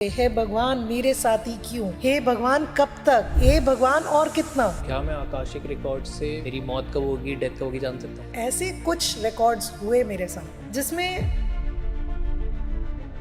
हे भगवान मेरे साथी क्यों, हे भगवान कब तक, हे भगवान और कितना। क्या मैं आकाशिक रिकॉर्ड से मेरी मौत कब होगी, डेथ कब होगी जान सकता हूँ? ऐसे कुछ रिकॉर्ड्स हुए मेरे साथ जिसमें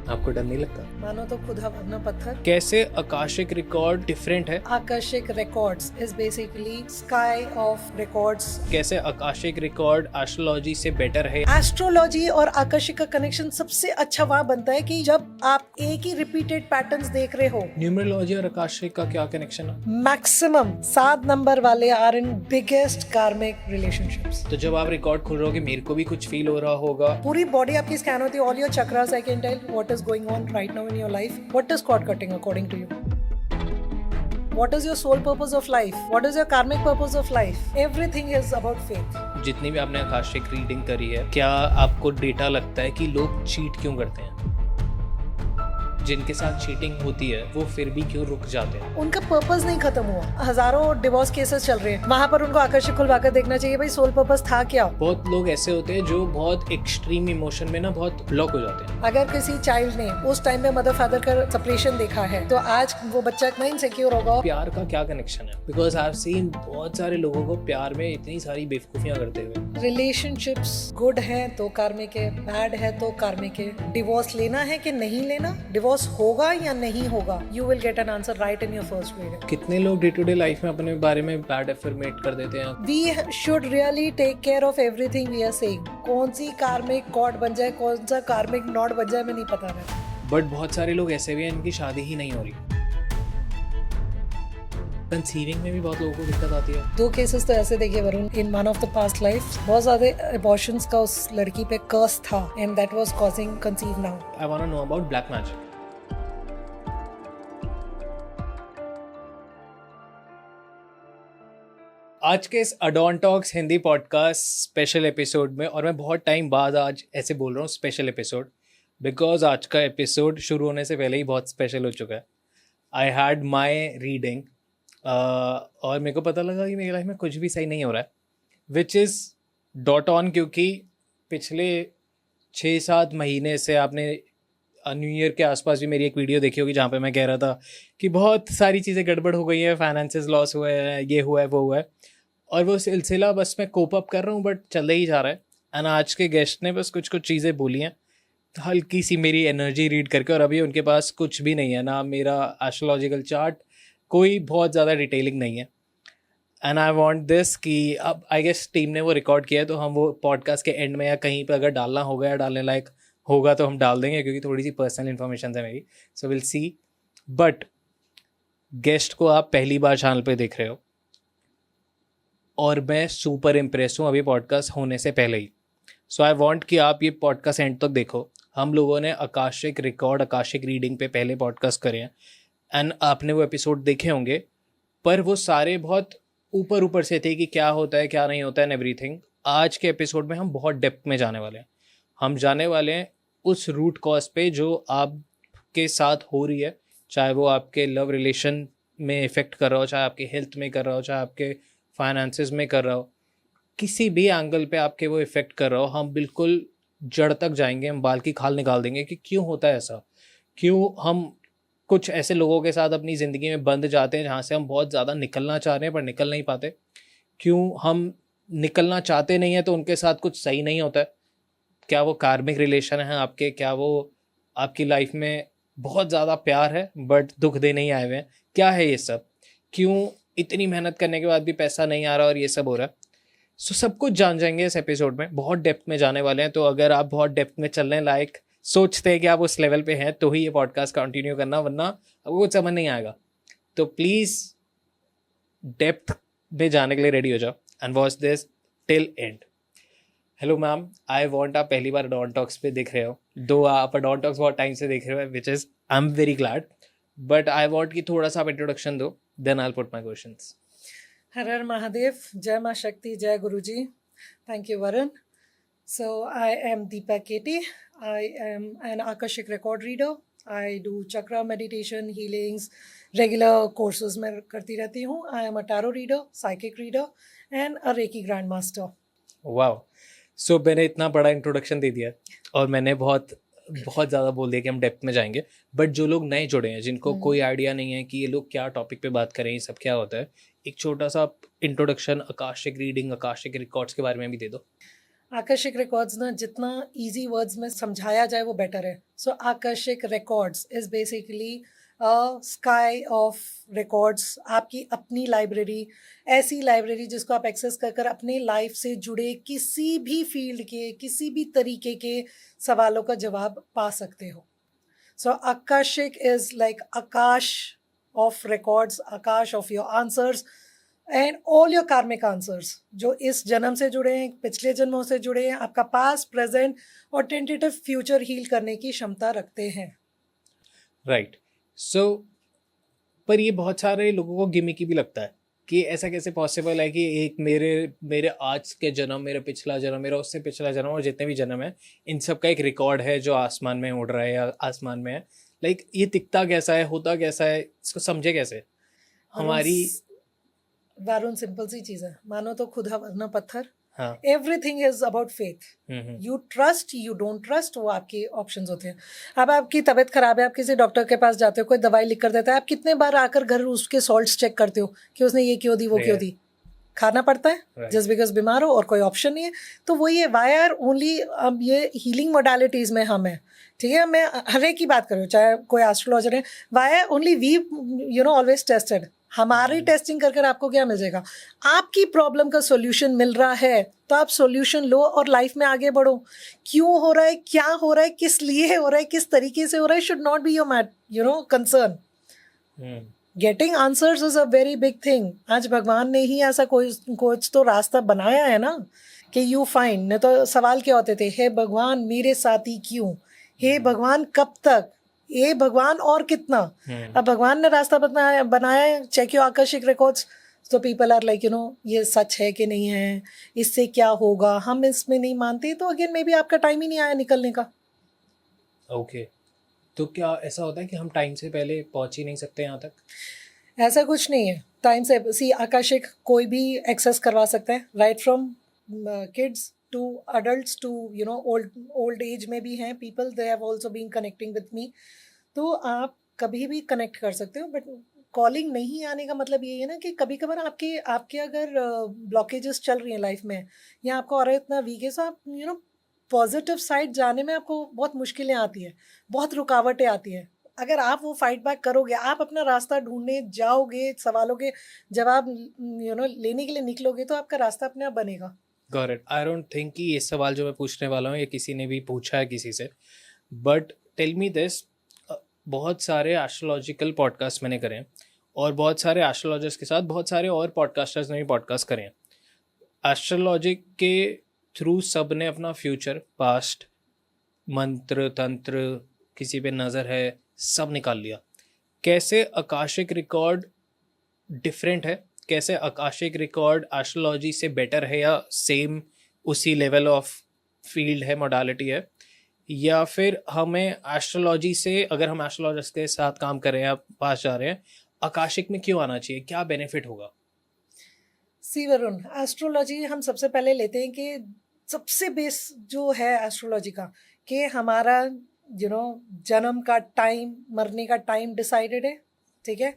आपको डर नहीं लगता? मानो तो खुदा वरना पत्थर। कैसे आकाशिक रिकॉर्ड डिफरेंट है? Akashic records is basically sky of records. कैसे आकाशिक रिकॉर्ड एस्ट्रोलॉजी से बेटर है? एस्ट्रोलॉजी और आकाशिक का कनेक्शन सबसे अच्छा वहाँ बनता है कि जब आप एक ही रिपीटेड पैटर्न्स देख रहे हो। न्यूमरोलॉजी और आकाशिक का क्या कनेक्शन है? मैक्सिमम 7 नंबर वाले आर इन बिगेस्ट कार्मिक रिलेशनशिप्स। तो जब आप रिकॉर्ड खोल रहे हो कि मेरे को भी कुछ फील हो रहा होगा, पूरी बॉडी आपकी स्कैन होती है, all your chakras I can tell what is going on right now in your life. What is cord cutting according to you? What is your soul purpose of life? What is your karmic purpose of life? Everything is about faith. जितनी भी आपने Akashic reading करी है, क्या आपको data लगता है कि लोग चीट क्यों करते हैं? जिनके साथ चीटिंग होती है वो फिर भी क्यों रुक जाते हैं? उनका पर्पस नहीं खत्म हुआ। हजारों डिवोर्स केसेस चल रहे हैं, वहाँ पर उनको आकर्षक खुलवाकर देखना चाहिए भाई सोल पर्पस था क्या। बहुत लोग ऐसे होते हैं जो बहुत एक्सट्रीम इमोशन में ना बहुत ब्लॉक हो जाते हैं। अगर किसी चाइल्ड ने उस टाइम में मदर फादर का सेपरेशन देखा है तो आज वो बच्चा इतना इनसिक्योर होगा। प्यार का क्या कनेक्शन है? बिकॉज आई हैव सीन बहुत सारे लोगों को प्यार में इतनी सारी बेवकूफियां करते हुए। रिलेशनशिप्स गुड है तो कार्मिक है, बैड है तो कार्मिक है। डिवोर्स लेना है कि नहीं लेना, डिवोर्स होगा या नहीं होगा, you will get an answer right in your first video. कितने लोग डे टू डे लाइफ में अपने बारे में बैड एफर्मेट कर देते हैं। We should really take care of everything we are saying. कौन सी कार्मिक कॉर्ड बन जाए, कौन सा कार्मिक नॉट बन जाए, में नहीं पता रहता। बट बहुत सारे लोग ऐसे भी हैं इनकी शादी ही नहीं हो रही। कंसीविंग में भी बहुत लोगों को दिक्कत आती है। 2 केसेस तो ऐसे देखे Varun in one of the past life. बहुत ज्यादा अबॉर्शंस का उस लड़की पे कर्स था and that was causing conceive now. I want to know about black magic. आज के इस अडॉन talks Hindi podcast special episode में, और मैं बहुत टाइम बाद आज ऐसे बोल रहा हूँ स्पेशल एपिसोड, बिकॉज आज का एपिसोड शुरू होने से पहले ही बहुत स्पेशल हो चुका है। आई हैड माई रीडिंग और मेरे को पता लगा कि मेरी लाइफ में कुछ भी सही नहीं हो रहा है, विच इज़ डॉट ऑन, क्योंकि पिछले 6-7 महीने से आपने न्यू ईयर के आसपास भी मेरी एक वीडियो देखी होगी जहाँ पे मैं कह रहा था कि बहुत सारी चीज़ें गड़बड़ हो गई हैं, फाइनेंसेस लॉस हुए हैं, ये हुआ है वो हुआ है, और वो सिलसिला बस मैं कोप अप कर रहा हूँ बट चल ही जा रहा है। एंड आज के गेस्ट ने बस कुछ कुछ चीज़ें बोली हैं हल्की सी मेरी एनर्जी रीड करके, और अभी उनके पास कुछ भी नहीं है, ना मेरा एस्ट्रोलॉजिकल चार्ट, कोई बहुत ज़्यादा डिटेलिंग नहीं है। एंड आई वांट दिस कि अब आई गेस टीम ने वो रिकॉर्ड किया है तो हम वो पॉडकास्ट के एंड में या कहीं पे अगर डालना होगा या डालने लायक होगा तो हम डाल देंगे, क्योंकि थोड़ी सी पर्सनल इन्फॉर्मेशन है मेरी, so will see. But guest को आप पहली बार चैनल पे देख रहे हो और मैं सुपर इम्प्रेस हूँ अभी पॉडकास्ट होने से पहले ही। सो आई वांट कि आप ये पॉडकास्ट एंड तक देखो। हम लोगों ने आकाशिक रिकॉर्ड, आकाशिक रीडिंग पे पहले पॉडकास्ट करे हैं एंड आपने वो एपिसोड देखे होंगे, पर वो सारे बहुत ऊपर ऊपर से थे कि क्या होता है क्या नहीं होता है एंड एवरीथिंग। आज के एपिसोड में हम बहुत डेप्थ में जाने वाले हैं। हम जाने वाले हैं उस रूट कॉज पे जो आपके साथ हो रही है, चाहे वो आपके लव रिलेशन में इफ़ेक्ट कर रहा हो, चाहे आपके हेल्थ में कर रहा हो, चाहे आपके फाइनेंसेस में कर रहा हो, किसी भी एंगल पे आपके वो इफ़ेक्ट कर रहा हो। हम बिल्कुल जड़ तक जाएंगे, हम बाल की खाल निकाल देंगे कि क्यों होता है ऐसा, क्यों हम कुछ ऐसे लोगों के साथ अपनी ज़िंदगी में बंद जाते हैं जहाँ से हम बहुत ज़्यादा निकलना चाह रहे हैं पर निकल नहीं पाते, क्यों हम निकलना चाहते नहीं हैं तो उनके साथ कुछ सही नहीं होता है, क्या वो कार्मिक रिलेशन है आपके, क्या वो आपकी लाइफ में बहुत ज़्यादा प्यार है बट दुख देने ही आए हुए हैं, क्या है ये सब, क्यों इतनी मेहनत करने के बाद भी पैसा नहीं आ रहा और ये सब हो रहा है। सो सब कुछ जान जाएंगे इस एपिसोड में, बहुत डेप्थ में जाने वाले हैं। तो अगर आप बहुत डेप्थ में चलने लायक सोचते हैं कि आप उस लेवल पे हैं तो ही ये पॉडकास्ट कंटिन्यू करना, वरना आपको कुछ समझ नहीं आएगा। तो प्लीज़ डेप्थ में जाने के लिए रेडी हो जाओ and watch this till and. Hello ma'am, I want, आप पहली बार अडॉन टॉक्स पे देख रहे हो, दो आप अडॉन टॉक्स बहुत टाइम से देख रहे हो, which is I am very glad, but I want कि थोड़ा सा आप इंट्रोडक्शन दो, then I will put my questions. Har Har Mahadev, जय माँ शक्ति, जय गुरुजी। Thank you Varun. So I am Deepa Keti. I am an Akashic record reader. I do chakra meditation, healings, regular courses मैं करती रहती हूँ. I am a tarot reader, psychic reader and a Reiki grandmaster. Wow, so मैंने इतना बड़ा introduction दे दिया और मैंने बहुत बहुत ज़्यादा बोल दिया कि हम डेप्थ में जाएंगे, बट जो लोग नए जुड़े हैं जिनको कोई आइडिया नहीं है कि ये लोग क्या टॉपिक पे बात करें, ये सब क्या होता है, एक छोटा सा introduction Akashic reading, Akashic records के बारे में भी दे दो। आकर्षक रिकॉर्ड्स ना जितना इजी वर्ड्स में समझाया जाए वो बेटर है. सो आकर्षक records is basically sky of records, आपकी अपनी लाइब्रेरी, ऐसी लाइब्रेरी जिसको आप एक्सेस कर कर अपने लाइफ से जुड़े किसी भी फील्ड के किसी भी तरीके के सवालों का जवाब पा सकते हो. सो आकर्षक is like Akash of records, Akash of your answers and all your कार्मिक आंसर्स, जो इस जन्म से जुड़े हैं, पिछले जन्मों से जुड़े हैं, आपका पास्ट, प्रेजेंट और टेंटेटिव फ्यूचर हील करने की क्षमता रखते हैं. राइट. सो पर ये बहुत सारे लोगों को गिमिकी भी लगता है कि ऐसा कैसे पॉसिबल है कि एक मेरे आज के जन्म, मेरा पिछला जन्म, मेरा उससे पिछला जन्म और जितने भी जन्म है, इन सब का एक रिकॉर्ड है जो आसमान में उड़ रहा है या आसमान में है. लाइक ये दिखता कैसा है, होता कैसा है, इसको समझे कैसे हमारी. वरुण सिंपल सी चीज है, मानो तो खुदा वरना पत्थर. हाँ. Everything is about faith. You trust, you don't trust, वो आपके ऑप्शंस होते हैं. अब आपकी तबीयत खराब है, आप किसी डॉक्टर के पास जाते हो, कोई दवाई लिख कर देता है, आप कितने बार आकर घर उसके सॉल्ट्स चेक करते हो कि उसने ये क्यों दी, वो क्यों दी. खाना पड़ता है जस्ट बिकॉज बीमार हो और कोई ऑप्शन नहीं है. तो वही है, वाई आर ओनली, अब ये हीलिंग मोडालिटीज में हम हैं, ठीक है, मैं हर एक की बात कर रही हूँ, चाहे कोई एस्ट्रोलॉजर है, why are only we always tested. हमारी टेस्टिंग कर आपको क्या मिल जाएगा? आपकी प्रॉब्लम का सॉल्यूशन मिल रहा है तो आप सॉल्यूशन लो और लाइफ में आगे बढ़ो. क्यों हो रहा है, क्या हो रहा है, किस लिए हो रहा है, किस तरीके से हो रहा है, should not be your concern. Getting answers is a very big thing. आज भगवान ने ही ऐसा कुछ तो रास्ता बनाया है ना कि यू फाइंड. नहीं तो सवाल क्या होते थे, हे भगवान मेरे साथी क्यों, हे भगवान कब तक, ये भगवान और कितना. अब भगवान ने रास्ता बनाया है. चेक योर आकर्षक रिकॉर्ड्स. तो पीपल आर लाइक ये सच है कि नहीं है, इससे क्या होगा, हम इसमें नहीं मानते. तो अगेन मे बी आपका टाइम ही नहीं आया निकलने का. ओके. तो क्या ऐसा होता है कि हम टाइम से पहले पहुंच ही नहीं सकते यहाँ तक? ऐसा कुछ नहीं है. टाइम से सी आकाशिक कोई भी एक्सेस करवा सकता है, right from kids to adults to old age में भी हैं people, they have also been connecting with me. तो आप कभी भी कनेक्ट कर सकते हो. बट कॉलिंग नहीं आने का मतलब ये है ना कि कभी कभार आपके अगर ब्लॉकेजेस चल रही हैं लाइफ में, या आपका और इतना वीक है, तो आप पॉजिटिव साइड जाने में आपको बहुत मुश्किलें आती हैं, बहुत रुकावटें आती हैं. अगर आप वो फाइट बैक करोगे, आप अपना रास्ता ढूंढने जाओगे, सवालों के जवाब लेने के लिए निकलोगे, तो आपका रास्ता अपने आप बनेगा. Got it. I don't think कि ये सवाल जो मैं पूछने वाला हूँ ये किसी ने भी पूछा है किसी से, बट टेल मी दिस. बहुत सारे एस्ट्रोलॉजिकल पॉडकास्ट मैंने करे हैं और बहुत सारे एस्ट्रोलॉजर्स के साथ बहुत सारे और पॉडकास्टर्स ने भी पॉडकास्ट करे हैं. एस्ट्रोलॉजी के थ्रू सब ने अपना फ्यूचर, पास्ट, मंत्र तंत्र, किसी पे नज़र है, सब निकाल लिया. कैसे आकाशिक रिकॉर्ड डिफरेंट है? कैसे आकाशिक रिकॉर्ड एस्ट्रोलॉजी से बेटर है या सेम उसी लेवल ऑफ फील्ड है, मोडालिटी है? या फिर हमें एस्ट्रोलॉजी से, अगर हम एस्ट्रोलॉजर्स के साथ काम कर रहे हैं या पास जा रहे हैं, आकाशिक में क्यों आना चाहिए, क्या बेनिफिट होगा? सी वरुण, एस्ट्रोलॉजी हम सबसे पहले लेते हैं कि सबसे बेस जो है एस्ट्रोलॉजी का, कि हमारा जन्म का टाइम, मरने का टाइम डिसाइडेड है, ठीक है.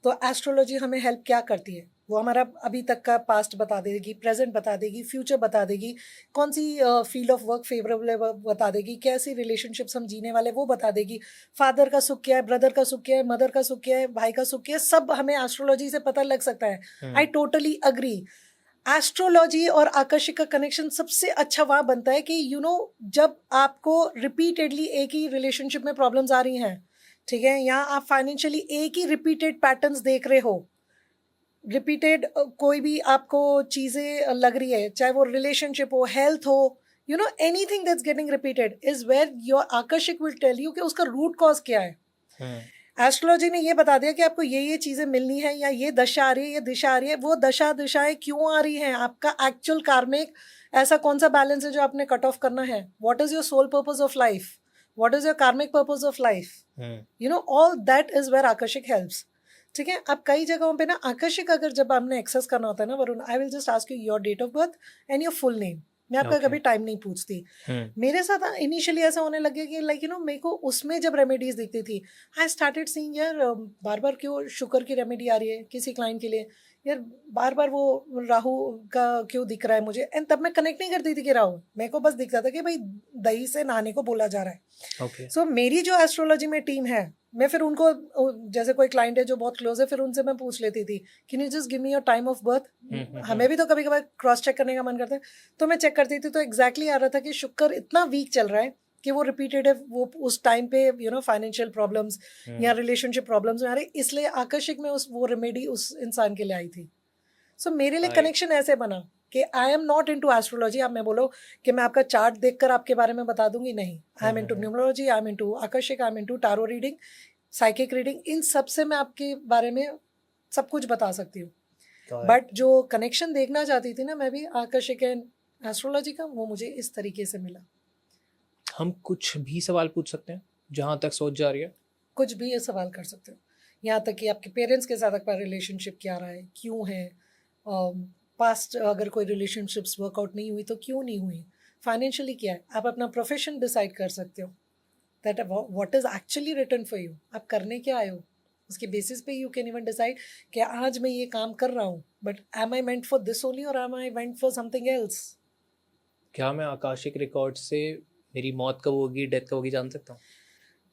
तो एस्ट्रोलॉजी हमें हेल्प क्या करती है? वो हमारा अभी तक का पास्ट बता देगी, प्रेजेंट बता देगी, फ्यूचर बता देगी, कौन सी फील्ड ऑफ वर्क फेवरेबल है बता देगी, कैसी रिलेशनशिप्स हम जीने वाले वो बता देगी, फादर का सुख क्या है, ब्रदर का सुख क्या है, मदर का सुख क्या है, भाई का सुख क्या है, सब हमें एस्ट्रोलॉजी से पता लग सकता है. I totally agree. एस्ट्रोलॉजी और आकर्षिक का कनेक्शन सबसे अच्छा वहाँ बनता है कि जब आपको रिपीटेडली एक ही रिलेशनशिप में प्रॉब्लम्स आ रही हैं, ठीक है, या आप फाइनेंशियली एक ही रिपीटेड पैटर्न्स देख रहे हो, रिपीटेड कोई भी आपको चीज़ें लग रही है, चाहे वो रिलेशनशिप हो, हेल्थ हो, anything that's getting repeated is where your akashic will tell you कि उसका रूट कॉज क्या है. एस्ट्रोलॉजी ने ये बता दिया कि आपको ये चीज़ें मिलनी है, या ये दशा आ रही है, ये दिशा आ रही है. वो दिशाएं क्यों आ रही हैं, आपका एक्चुअल कार्मिक ऐसा कौन सा बैलेंस है जो आपने कट ऑफ करना है, what is your soul purpose of life, what is your karmic purpose of life, all that is where akashic helps. ठीक है. अब कई जगहों पे ना आकर्षिक अगर जब हमने एक्सेस करना होता है ना Varun, I will just ask you your date of birth and your full name. मैं आपका Okay. कभी टाइम नहीं पूछती। मेरे साथ इनिशियली ऐसा होने लगे कि लाइक मेरे को उसमें जब रेमेडीज दिखती थी, आई स्टार्टेड सीइंग यार बार बार क्यों शुगर की रेमेडी आ रही है किसी क्लाइंट के लिए, यार बार बार वो राहु का क्यों दिख रहा है मुझे। एंड तब मैं कनेक्ट नहीं करती थी कि राहु, मेरे को बस दिखता था कि भाई दही से नहाने को बोला जा रहा है। ओके। सो मेरी जो एस्ट्रोलॉजी में टीम है, मैं फिर उनको जैसे कोई क्लाइंट है जो बहुत क्लोज है, फिर उनसे मैं पूछ लेती थी can you just give me your time of birth. हमें भी तो कभी कभार क्रॉस चेक करने का मन करता है, तो मैं चेक करती थी, तो एग्जैक्टली आ रहा था कि शुक्र इतना वीक चल रहा है कि वो रिपीटेटिव वो उस टाइम पे फाइनेंशियल प्रॉब्लम्स या रिलेशनशिप प्रॉब्लम्स में आ रही, इसलिए आकर्षिक में उस वो रेमेडी उस इंसान के लिए आई थी। सो मेरे लिए Right. कनेक्शन ऐसे बना कि I am not into astrology. आप मैं बोलो कि मैं आपका चार्ट देखकर आपके बारे में बता दूंगी, नहीं। I am into numerology, I am into akashic, I am into tarot reading, psychic reading, इन सब से मैं आपके बारे में सब कुछ बता सकती हूँ। बट जो कनेक्शन देखना चाहती थी ना मैं भी आकर्षिक एंड एस्ट्रोलॉजी का, वो मुझे इस तरीके से मिला। हम कुछ भी सवाल पूछ सकते हैं जहाँ तक सोच जा रही है? कुछ भी ये सवाल कर सकते हो, यहाँ तक कि आपके पेरेंट्स के साथ आपका रिलेशनशिप क्या रहा है, क्यों है, पास्ट अगर कोई रिलेशनशिप्स वर्कआउट नहीं हुई तो क्यों नहीं हुई, फाइनेंशियली क्या है, आप अपना प्रोफेशन डिसाइड कर सकते हो, that what is actually written for you, आप करने क्या आए हो, उसके बेसिस पे यू कैन इवन डिसाइड कि आज मैं ये काम कर रहा हूँ, but am I meant for this only और am I meant for something else. क्या मैं आकाशिक रिकॉर्ड से मेरी मौत कब होगी, डेथ कब होगी जान सकता हूँ?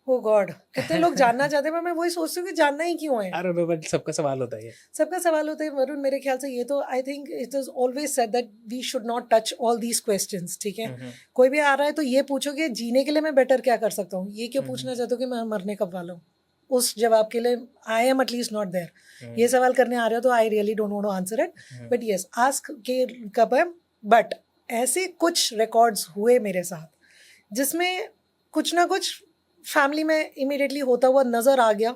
ओ गॉड, कितने लोग जानना चाहते हैं, पर मैं वही सोचती हूँ कि जानना ही क्यों है। अरे बट सबका सवाल होता है ये। सबका सवाल होता है वरुण, मेरे ख्याल से ये तो I think it is always said that we should not touch all these questions, ठीक है। कोई भी आ रहा है तो ये पूछो कि जीने के लिए मैं बेटर क्या कर सकता हूँ, ये क्यों पूछना चाहते हो कि मैं मरने कब वाला हूँ। उस जवाब के लिए I am at least not there. ये सवाल करने आ रहे हो तो I really don't want to answer it, but yes ask के कब है। बट ऐसे कुछ रिकॉर्ड्स हुए मेरे साथ जिसमें कुछ ना कुछ फैमिली में इमीडिएटली होता हुआ नज़र आ गया,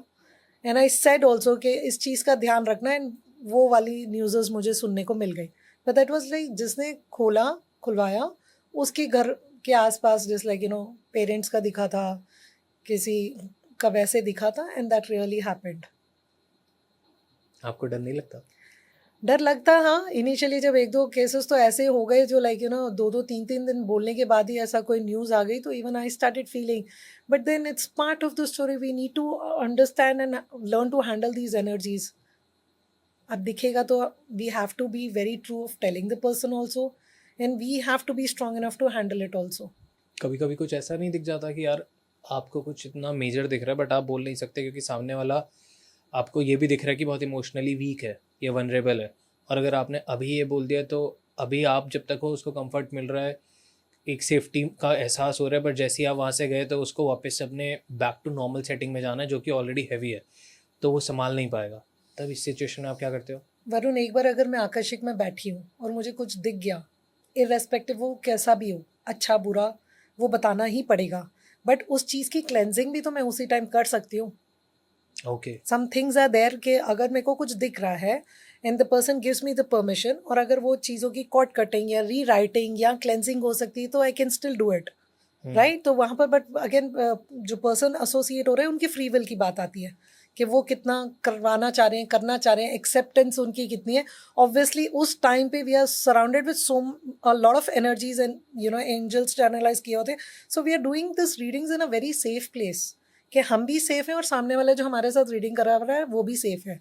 एंड आई सेड ऑल्सो कि इस चीज़ का ध्यान रखना, एंड वो वाली न्यूज़ मुझे सुनने को मिल गई। बट दैट वाज लाइक जिसने खुलवाया उसके घर के आसपास जस्ट लाइक पेरेंट्स का दिखा था, किसी का वैसे दिखा था, एंड दैट रियली हैपेंड। आपको डर नहीं लगता? डर लगता, हाँ, इनिशियली जब एक दो केसेस तो ऐसे हो गए जो लाइक 2-2 3-3 दिन बोलने के बाद ही ऐसा कोई न्यूज़ आ गई, तो even I started feeling, but then it's part of the story, we need to understand and learn to handle these energies. अब दिखेगा तो we have to be very true of telling the person also, and we have to be strong enough to handle it also. कभी कभी कुछ ऐसा नहीं दिख जाता कि यार आपको कुछ इतना मेजर दिख रहा है बट आप बोल नहीं सकते क्योंकि सामने वाला आपको ये भी दिख रहा है कि बहुत इमोशनली वीक है, ये वनरेबल है, और अगर आपने अभी ये बोल दिया तो अभी आप जब तक हो उसको कंफर्ट मिल रहा है, एक सेफ्टी का एहसास हो रहा है, बट जैसे ही आप वहाँ से गए तो उसको वापस से अपने बैक टू नॉर्मल सेटिंग में जाना है जो कि ऑलरेडी हैवी है, तो वो संभाल नहीं पाएगा। तब इस सिचुएशन में आप क्या करते हो? वरुण, एक बार अगर मैं आकर्षिक में बैठी हूँ और मुझे कुछ दिख गया, इर्रेस्पेक्टिव वो कैसा भी हो, अच्छा बुरा, वो बताना ही पड़ेगा, बट उस चीज़ की क्लेंजिंग भी तो मैं उसी टाइम कर सकती हूँ। Okay. Some things are there कि अगर मेरे को कुछ दिख रहा है and the person gives me the permission, और अगर वो चीज़ों की कॉट कटिंग या री राइटिंग या क्लेंजिंग हो सकती है तो I can still do it, right. तो वहाँ पर बट अगेन जो पर्सन एसोसिएट हो रहे हैं उनकी फ्री विल की बात आती है कि वो कितना करवाना चाह रहे हैं, करना चाह रहे हैं, एक्सेप्टेंस उनकी कितनी है। ऑब्वियसली उस टाइम पे we are surrounded with so a lot of energies and angels channelize किए होते हैं, so we are doing this readings in a very safe place कि हम भी सेफ हैं और सामने वाला जो हमारे साथ रीडिंग करा रहा है वो भी सेफ है।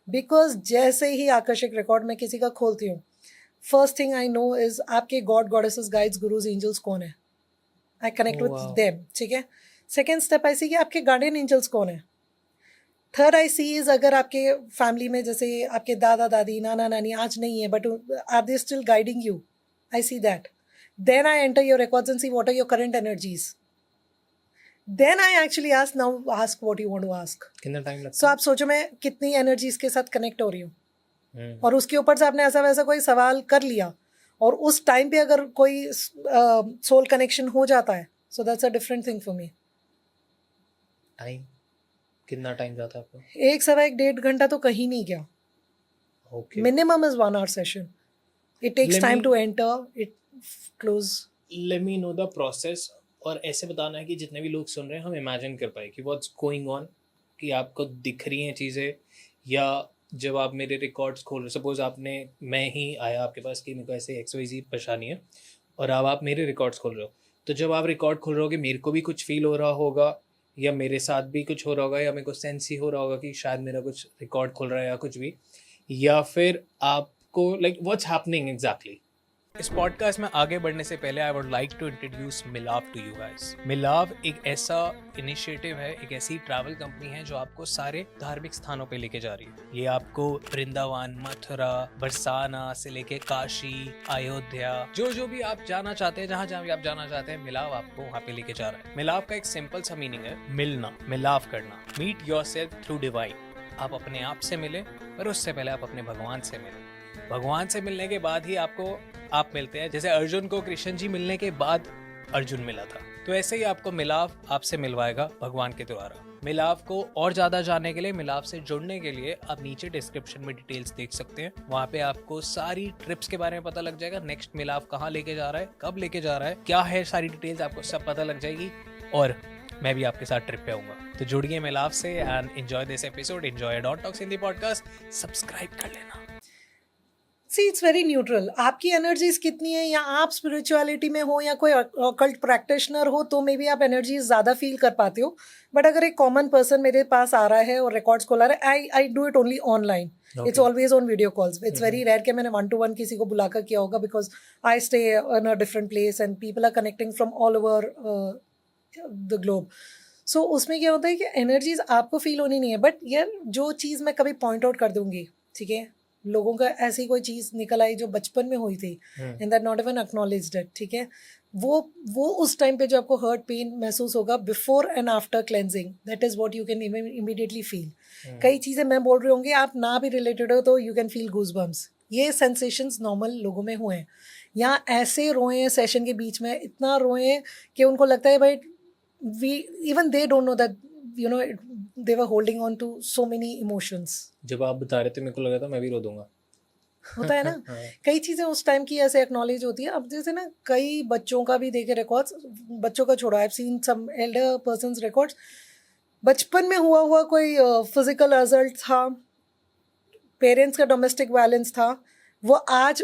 बिकॉज जैसे ही आकर्षक रिकॉर्ड में किसी का खोलती हूँ, first thing I know is आपके God goddesses guides gurus angels कौन है, आई कनेक्ट विद देम, ठीक है। सेकेंड स्टेप आई सी कि आपके गार्डियन एंजल्स कौन है। थर्ड आई सी इज अगर आपके फैमिली में जैसे आपके दादा दादी नाना नानी आज नहीं है but are they still guiding you, I see that. Then I enter your records and see what are your current energies. Then I actually ask what you want to ask. कितना टाइम लगता So आप सोचो मैं कितनी energies के साथ connect हो रही हूँ, और उसके ऊपर से आपने ऐसा वैसा कोई सवाल कर लिया और उस टाइम पे अगर कोई सोल कनेक्शन हो जाता है, so that's a different thing for me. Time कितना टाइम जाता है आपको? 1 1/2 घंटा तो कहीं नहीं गया. Okay. Minimum is 1 hour session. It takes Let time me- to enter, it close. Let me know the process, और ऐसे बताना है कि जितने भी लोग सुन रहे हैं हम इमेजिन कर पाए कि व्हाट्स गोइंग ऑन, कि आपको दिख रही हैं चीज़ें, या जब आप मेरे रिकॉर्ड्स खोल रहे, सपोज आपने मैं ही आया आपके पास कि मेरे को ऐसे XYZ परेशानी है, और अब आप मेरे रिकॉर्ड्स खोल रहे हो, तो जब आप रिकॉर्ड खोल रहे हो कि मेरे को भी कुछ फील हो रहा होगा या मेरे साथ भी कुछ हो रहा होगा या मेरे को सेंस ही हो रहा होगा कि शायद मेरा कुछ रिकॉर्ड खोल रहा है या कुछ भी, या फिर आपको लाइक व्हाट्स हैपनिंग एग्जैक्टली। इस पॉडकास्ट में आगे बढ़ने से पहले I would like to introduce Milav to you guys. Milav एक ऐसा इनिशिएटिव है, एक ऐसी ट्रैवल कंपनी है जो आपको सारे धार्मिक स्थानों पे लेके जा रही है। ये आपको वृंदावन, मथुरा, बरसाना से लेके काशी, अयोध्या, जो भी आप जाना चाहते हैं, जहाँ भी आप जाना चाहते हैं, मिलाव आपको वहाँ पे लेके जा रहा है। मिलाव का एक सिंपल सा मीनिंग है मिलना, मिलाव करना, मीट योरसेल्फ थ्रू डिवाइन। आप अपने आप से मिले, पर उससे पहले आप अपने भगवान से मिले। भगवान से मिलने के बाद ही आपको आप मिलते हैं। जैसे अर्जुन को कृष्ण जी मिलने के बाद अर्जुन मिला था, तो ऐसे ही आपको मिलाव आपसे मिलवाएगा भगवान के द्वारा। मिलाव को और ज्यादा जानने के लिए, मिलाव से जुड़ने के लिए आप नीचे डिस्क्रिप्शन में डिटेल्स देख सकते हैं। वहाँ पे आपको सारी ट्रिप्स के बारे में पता लग जाएगा। नेक्स्ट मिलाव कहाँ लेके जा रहा है, कब लेके जा रहा है, क्या है, सारी डिटेल्स आपको सब पता लग जाएगी। और मैं भी आपके साथ ट्रिप पे आऊंगा। तो जुड़िए मिलाव से and enjoy this episode, enjoy dot talks Hindi podcast. Subscribe कर लेना। See it's very neutral. आपकी एनर्जीज कितनी है, या आप स्पिरिचुअलिटी में हो या कोई ऑकल्ट प्रैक्टिशनर हो, तो मे बी आप एनर्जीज ज़्यादा फील कर पाते हो। बट अगर एक कॉमन पर्सन मेरे पास आ रहा है और रिकॉर्ड्स खोला रहा है, I do it only online. It's always on video calls. It's very rare कि मैंने 1-to-1 किसी को बुलाकर किया होगा, because I stay in a different place and people are connecting from all over the globe. So उसमें क्या होता है कि एनर्जीज आपको फील होनी नहीं है, बट यार जो चीज़ मैं कभी पॉइंट आउट कर दूंगी, ठीक है, लोगों का ऐसी कोई चीज़ निकल आई जो बचपन में हुई थी and that not even acknowledged it, ठीक है, वो उस टाइम पे जो आपको हर्ट पेन महसूस होगा before and after cleansing, that is what you can immediately feel. कई चीज़ें मैं बोल रही होंगी, आप ना भी रिलेटेड हो तो यू कैन फील गूज़बम्स। ये सेंसेशंस नॉर्मल लोगों में हुए हैं। यहाँ ऐसे रोए हैं सेशन के बीच में, इतना रोए हैं कि उनको लगता है भाई we even they don't know that they were holding on to so many emotions. जब आप बता रहे थे मेरे को लगा था मैं भी रो दूंगा। होता है ना। कई चीज़ें उस टाइम की ऐसे एक्नॉलेज होती है। अब जैसे ना कई बच्चों का भी देखे रिकॉर्ड्स, बच्चों का छोड़ा, I have seen some elder persons records, बचपन में हुआ कोई फिजिकल असल्ट था, पेरेंट्स का डोमेस्टिक वायलेंस था, वो आज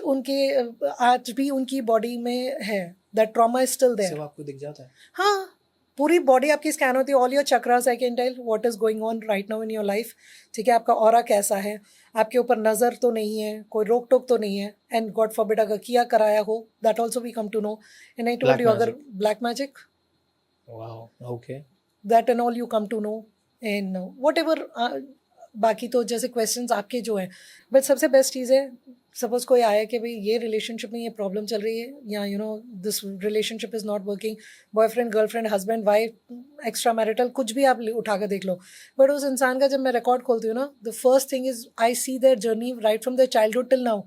भी उनकी बॉडी में है। That trauma is still there. सब आपको दिख जाता है। हाँ, पूरी बॉडी आपकी स्कैन होती है, all your chakras, I can tell what is going on right now in your life, ठीक है। आपका ऑरा कैसा है, आपके ऊपर नज़र तो नहीं है, कोई रोक टोक तो नहीं है, एंड गॉड फॉरबिड अगर किया कराया हो, that also we come to know. And I told you, अगर black magic, wow, okay, that and all you come to know, and whatever. बाकी तो जैसे क्वेश्चंस आपके जो हैं, बट सबसे बेस्ट चीज़ है, सपोज कोई आया कि भाई ये रिलेशनशिप में ये प्रॉब्लम चल रही है, या this relationship is not working, boyfriend girlfriend husband wife, extra marital, कुछ भी आप उठा कर देख लो। बट उस इंसान का जब मैं रिकॉर्ड खोलती हूँ ना, the first thing is I see their journey right from their childhood till now.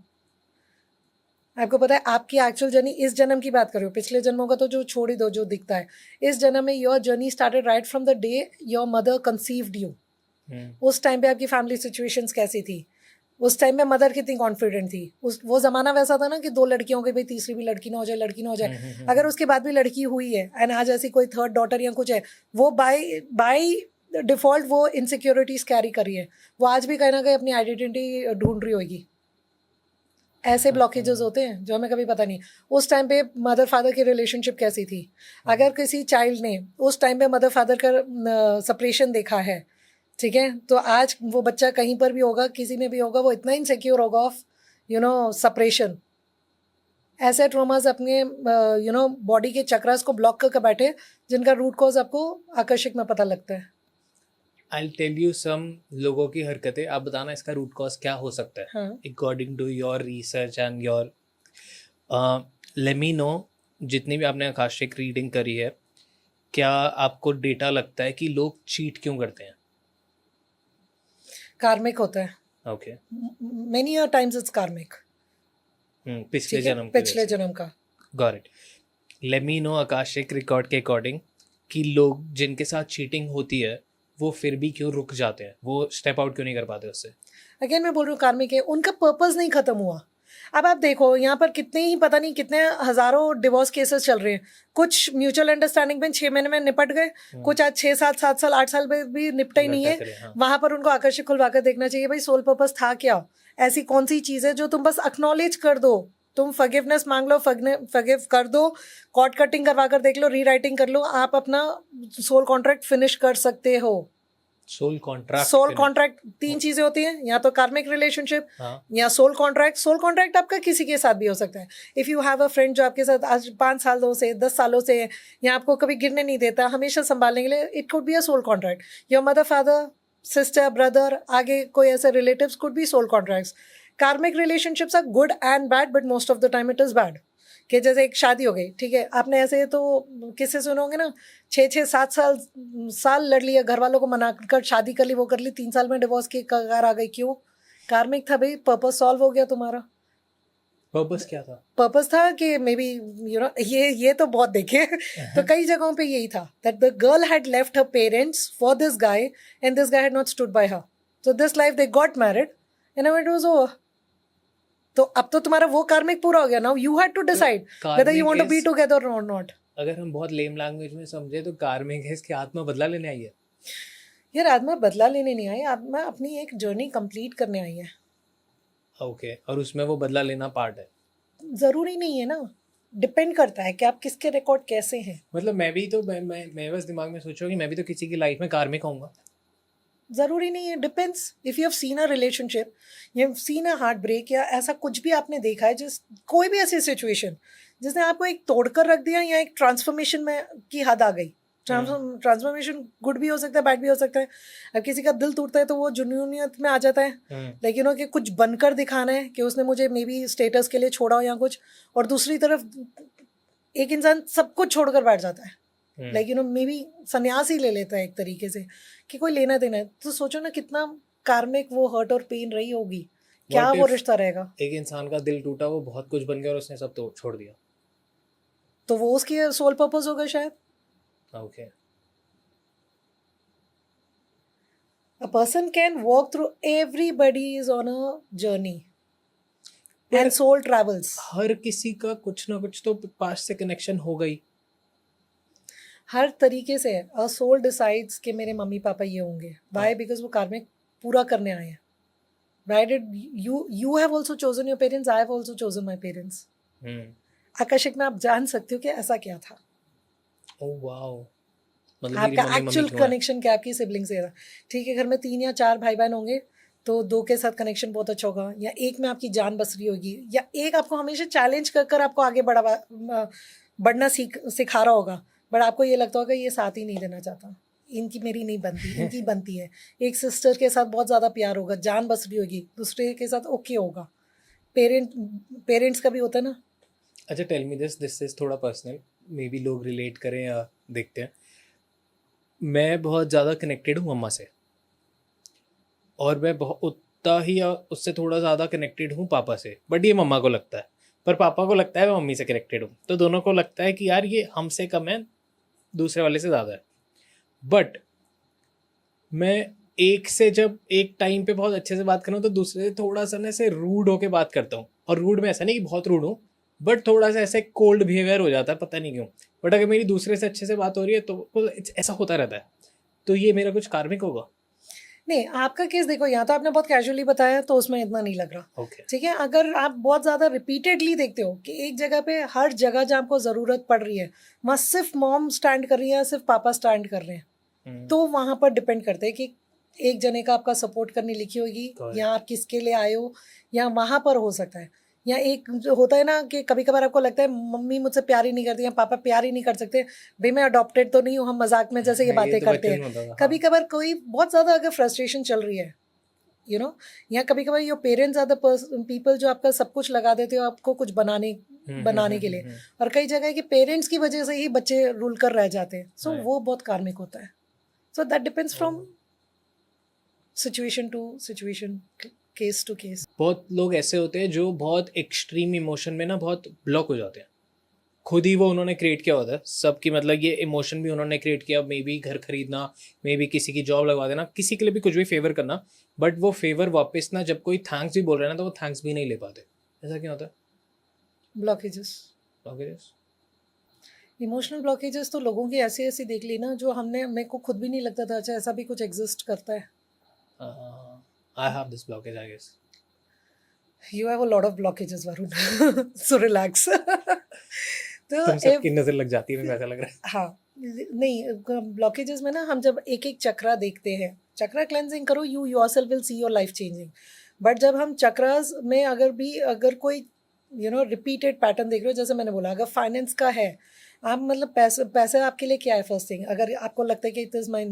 आपको पता है आपकी एक्चुअल जर्नी, इस जन्म की बात करो, पिछले जन्मों का तो जो छोड़ ही दो, जो दिखता है, इस जन्म में your journey started right from the day your mother conceived you. उस टाइम पे आपकी फैमिली सिचुएशंस कैसी थी, उस टाइम में मदर कितनी कॉन्फिडेंट थी। वो ज़माना वैसा था ना कि 2 लड़कियों के, भाई तीसरी भी लड़की ना हो जाए, लड़की ना हो जाए। अगर उसके बाद भी लड़की हुई है एंड आज ऐसी कोई थर्ड डॉटर या कुछ है, वो बाय डिफ़ॉल्ट वो इनसिक्योरिटीज कैरी करी है, वो आज भी कहीं ना कहीं अपनी आइडेंटिटी ढूंढ रही होगी। ऐसे ब्लॉकेजेस होते हैं जो हमें कभी पता नहीं। उस टाइम पे मदर फादर की रिलेशनशिप कैसी थी, अगर किसी चाइल्ड ने उस टाइम पे मदर फादर का सेपरेशन देखा है, ठीक है, तो आज वो बच्चा कहीं पर भी होगा, किसी में भी होगा, वो इतना इनसिक्योर होगा ऑफ सेपरेशन। ऐसे ट्रॉमास अपने बॉडी के चक्रास को ब्लॉक करके बैठे, जिनका रूट कॉज आपको आकर्षक में पता लगता है। I'll tell you some लोगों की हरकतें, आप बताना इसका रूट कॉज क्या हो सकता है। हाँ। According to your research and your let me know, जितनी भी आपने आकाशिक रीडिंग करी है, क्या आपको डेटा लगता है कि लोग चीट क्यों करते हैं? कार्मिक होता है। ओके, मेनी टाइम्स इट्स कार्मिक। पिछले जन्म पिछले जन्म का। Got it. Let me know Akashic record के अकॉर्डिंग कि लोग जिनके साथ चीटिंग होती है वो फिर भी क्यों रुक जाते हैं, वो स्टेप आउट क्यों नहीं कर पाते उससे? अगेन मैं बोल रही हूँ कार्मिक है, उनका पर्पस नहीं खत्म हुआ। अब आप देखो यहाँ पर कितने ही पता नहीं कितने हजारों डिवोर्स केसेस चल रहे हैं। कुछ म्यूचुअल अंडरस्टैंडिंग में 6 महीने में निपट गए, कुछ आज 6 7 7 साल 8 साल में भी निपटा ही नहीं है। हाँ। वहां पर उनको आकर्षक खुलवा कर देखना चाहिए, भाई सोल पर्पस था क्या, ऐसी कौन सी चीज़ है जो तुम बस एक्नॉलेज कर दो, तुम फॉरगिवनेस मांग लो, फॉरगिव कर दो, कॉर्ड कटिंग करवा कर देख लो, रीराइटिंग कर लो, आप अपना सोल कॉन्ट्रैक्ट फिनिश कर सकते हो। सोल कॉन्ट्रैक्ट सोल कॉन्ट्रैक्ट 3 चीजें होती हैं, या तो कार्मिक रिलेशनशिप हाँ या सोल कॉन्ट्रैक्ट। सोल कॉन्ट्रैक्ट आपका किसी के साथ भी हो सकता है। If you have a friend जो आपके साथ आज 5 सालों से 10 सालों से है, या आपको कभी गिरने नहीं देता, हमेशा संभालने के लिए, it could be a soul contract. Your mother, father, sister, brother, आगे कोई ऐसे relatives could be soul contracts. Karmic relationships are good and bad, but most of the time it is bad. कि जैसे एक शादी हो गई, ठीक है, आपने ऐसे तो किससे सुनोगे ना, 6-7 साल लड़ लिया, घर वालों को मना कर शादी कर ली, वो कर ली, 3 साल में डिवोर्स की कगार आ गई, क्यों? कार्मिक था भाई, पर्पस सॉल्व हो गया तुम्हारा। पर्पस क्या था? पर्पस था कि मे बी ये तो बहुत देखे तो कई जगहों पे यही था that the girl had left her parents for this guy and this guy had not stood by her, so this life they got married and now it was over. तो अब तो तुम्हारा वो कार्मिक पूरा हो गया, now you had to decide whether you want to be together और not. अगर हम बहुत लेम लैंग्वेज में समझे तो कार्मिक है इसकी आत्मा बदला लेने आई है। यार आत्मा बदला लेने नहीं आई, आत्मा अपनी एक जर्नी कंप्लीट करने आई है। ओके, और उसमें वो बदला लेना पार्ट है। जरूरी नहीं है ना, डिपेंड करता है कि आप किसके रिकॉर्ड कैसे हैं। मतलब मैं भी तो मैं बस दिमाग में सोच रहा हूँ कि मैं भी तो किसी की लाइफ में कार्मिक होऊंगा। जरूरी नहीं है, depends. If you have seen a relationship, you have seen a heart break, या ऐसा कुछ भी आपने देखा है, जिस कोई भी ऐसी सिचुएशन जिसने आपको एक तोड़कर रख दिया, या एक ट्रांसफॉर्मेशन में की हद आ गई। ट्रांसफॉर्मेशन गुड भी हो सकता है, बैड भी हो सकता है। अब किसी का दिल टूटता है तो वो जुनूनियत में आ जाता है, लेकिन कि कुछ बनकर दिखाना है कि उसने मुझे मे बी स्टेटस के लिए छोड़ा हो या कुछ, और दूसरी तरफ एक इंसान सब कुछ छोड़कर बैठ जाता है, लाइक मे बी संन्यास ही ले लेता है एक तरीके से, कि कोई लेना देना है। तो सोचो ना कितना कार्मिक वो हर्ट और पेन रही होगी, क्या What वो if रिश्ता रहेगा। एक इंसान का दिल टूटा, वो बहुत कुछ बन गया और उसने सब तो छोड़ दिया। तो वो उसकी सोल पर्पस होगा शायद। Okay A person can walk through, everybody is on a journey पर and soul travels. हर किसी का कुछ ना कुछ तो पास्ट से कनेक्शन हो गई। हर तरीके से a soul decides कि मेरे मम्मी पापा ये होंगे। Why? Because वो कार्मिक पूरा करने आए हैं। Why did you have also chosen your parents? I have also chosen my parents. आकर्षक में आप जान सकते हो कि ऐसा क्या था, ओह वाओ, मतलब मेरी आपका मम्मी एक्चुअल क्यों है? कनेक्शन क्या आपकी सिबलिंग से था। ठीक है, घर में 3 या 4 भाई बहन होंगे तो 2 के साथ कनेक्शन बहुत अच्छा होगा, या एक में आपकी जान बस रही होगी, या एक आपको हमेशा चैलेंज कर कर आपको आगे बढ़ना सिखा रहा होगा, बट आपको ये लगता होगा ये साथ ही नहीं देना चाहता, इनकी मेरी नहीं बनती, इनकी बनती है। एक सिस्टर के साथ बहुत ज़्यादा प्यार होगा, जान बस रही होगी, दूसरे के साथ ओके होगा। पेरेंट्स का भी होता है ना। अच्छा टेल मी दिस इज थोड़ा पर्सनल, मे बी लोग रिलेट करें या देखते हैं। मैं बहुत ज़्यादा कनेक्टेड हूँ मम्मा से, और मैं बहुत उतना ही या उससे थोड़ा ज़्यादा कनेक्टेड हूँ पापा से, बट ये मम्मा को लगता है, पर पापा को लगता है मैं मम्मी से कनेक्टेड हूँ, तो दोनों को लगता है कि यार ये हमसे कम है, दूसरे वाले से ज़्यादा है। बट मैं एक से जब एक टाइम पे बहुत अच्छे से बात करूँ तो दूसरे से थोड़ा सा ना ऐसे रूड होके बात करता हूँ, और रूड में ऐसा नहीं कि बहुत रूड हूँ, बट थोड़ा सा ऐसे कोल्ड बिहेवियर हो जाता है, पता नहीं क्यों। बट अगर मेरी दूसरे से अच्छे से बात हो रही है तो ऐसा होता रहता है। तो ये मेरा कुछ कार्मिक होगा। नहीं, आपका केस देखो, यहाँ तो आपने बहुत कैजुअली बताया तो उसमें इतना नहीं लग रहा। ओके ठीक है, अगर आप बहुत ज़्यादा रिपीटेडली देखते हो कि एक जगह पे हर जगह जहाँ आपको ज़रूरत पड़ रही है वहाँ सिर्फ मॉम स्टैंड कर रही है, सिर्फ पापा स्टैंड कर रहे हैं, तो वहाँ पर डिपेंड करते हैं कि एक जने का आपका सपोर्ट करने लिखी होगी, या आप किसके लिए आए हो, या वहाँ पर हो सकता है। या एक जो होता है ना कि कभी कभार आपको लगता है मम्मी मुझसे प्यार ही नहीं करती, या पापा प्यार ही नहीं कर सकते, भाई मैं अडॉप्टेड तो नहीं हूँ, हम मजाक में जैसे ये बातें करते हैं। कभी कभार कोई बहुत ज़्यादा अगर फ्रस्ट्रेशन चल रही है, या कभी कभार your parents are the people जो आपका सब कुछ लगा देते हो आपको कुछ बनाने के लिए, और कई जगह है कि पेरेंट्स की वजह से ही बच्चे रूल कर रह जाते हैं, सो वो बहुत कार्मिक होता है। So that depends from situation to situation, case to case. बहुत लोग ऐसे होते हैं जो बहुत एक्सट्रीम इमोशन में ना बहुत ब्लॉक हो जाते हैं, खुद ही वो उन्होंने क्रिएट किया होता है सबकी, मतलब ये इमोशन भी उन्होंने क्रिएट किया, मे बी घर खरीदना, मे बी किसी की जॉब लगवा देना, किसी के लिए भी कुछ भी फेवर करना, बट वो फेवर वापस ना जब कोई थैंक्स भी बोल रहा है ना तो वो थैंक्स भी नहीं ले पाते। ऐसा क्यों होता है? ब्लॉकेजेस, इमोशनल ब्लॉकेजेस तो लोगों की ऐसी ऐसी देख ली ना जो मेरे को खुद भी नहीं लगता था अच्छा ऐसा भी कुछ एग्जिस्ट करता है। I have this blockage I guess. You have a lot of blockages, Varun. So relax. तो तुम सबकी नजर लग जाती है, मेरे को ऐसा लग रहा है. हाँ, नहीं, ब्लॉकेजेस में ना हम जब एक एक चक्रा देखते हैं, चक्रा क्लेंजिंग करो, you yourself will see your life changing. But जब हम चक्रास में अगर कोई रिपीटेड पैटर्न देख रहे हो, जैसे मैंने बोला, अगर फाइनेंस का है, आप मतलब पैसे आपके लिए क्या है फर्स्ट थिंग. अगर आपको लगता है कि इट इज़ माई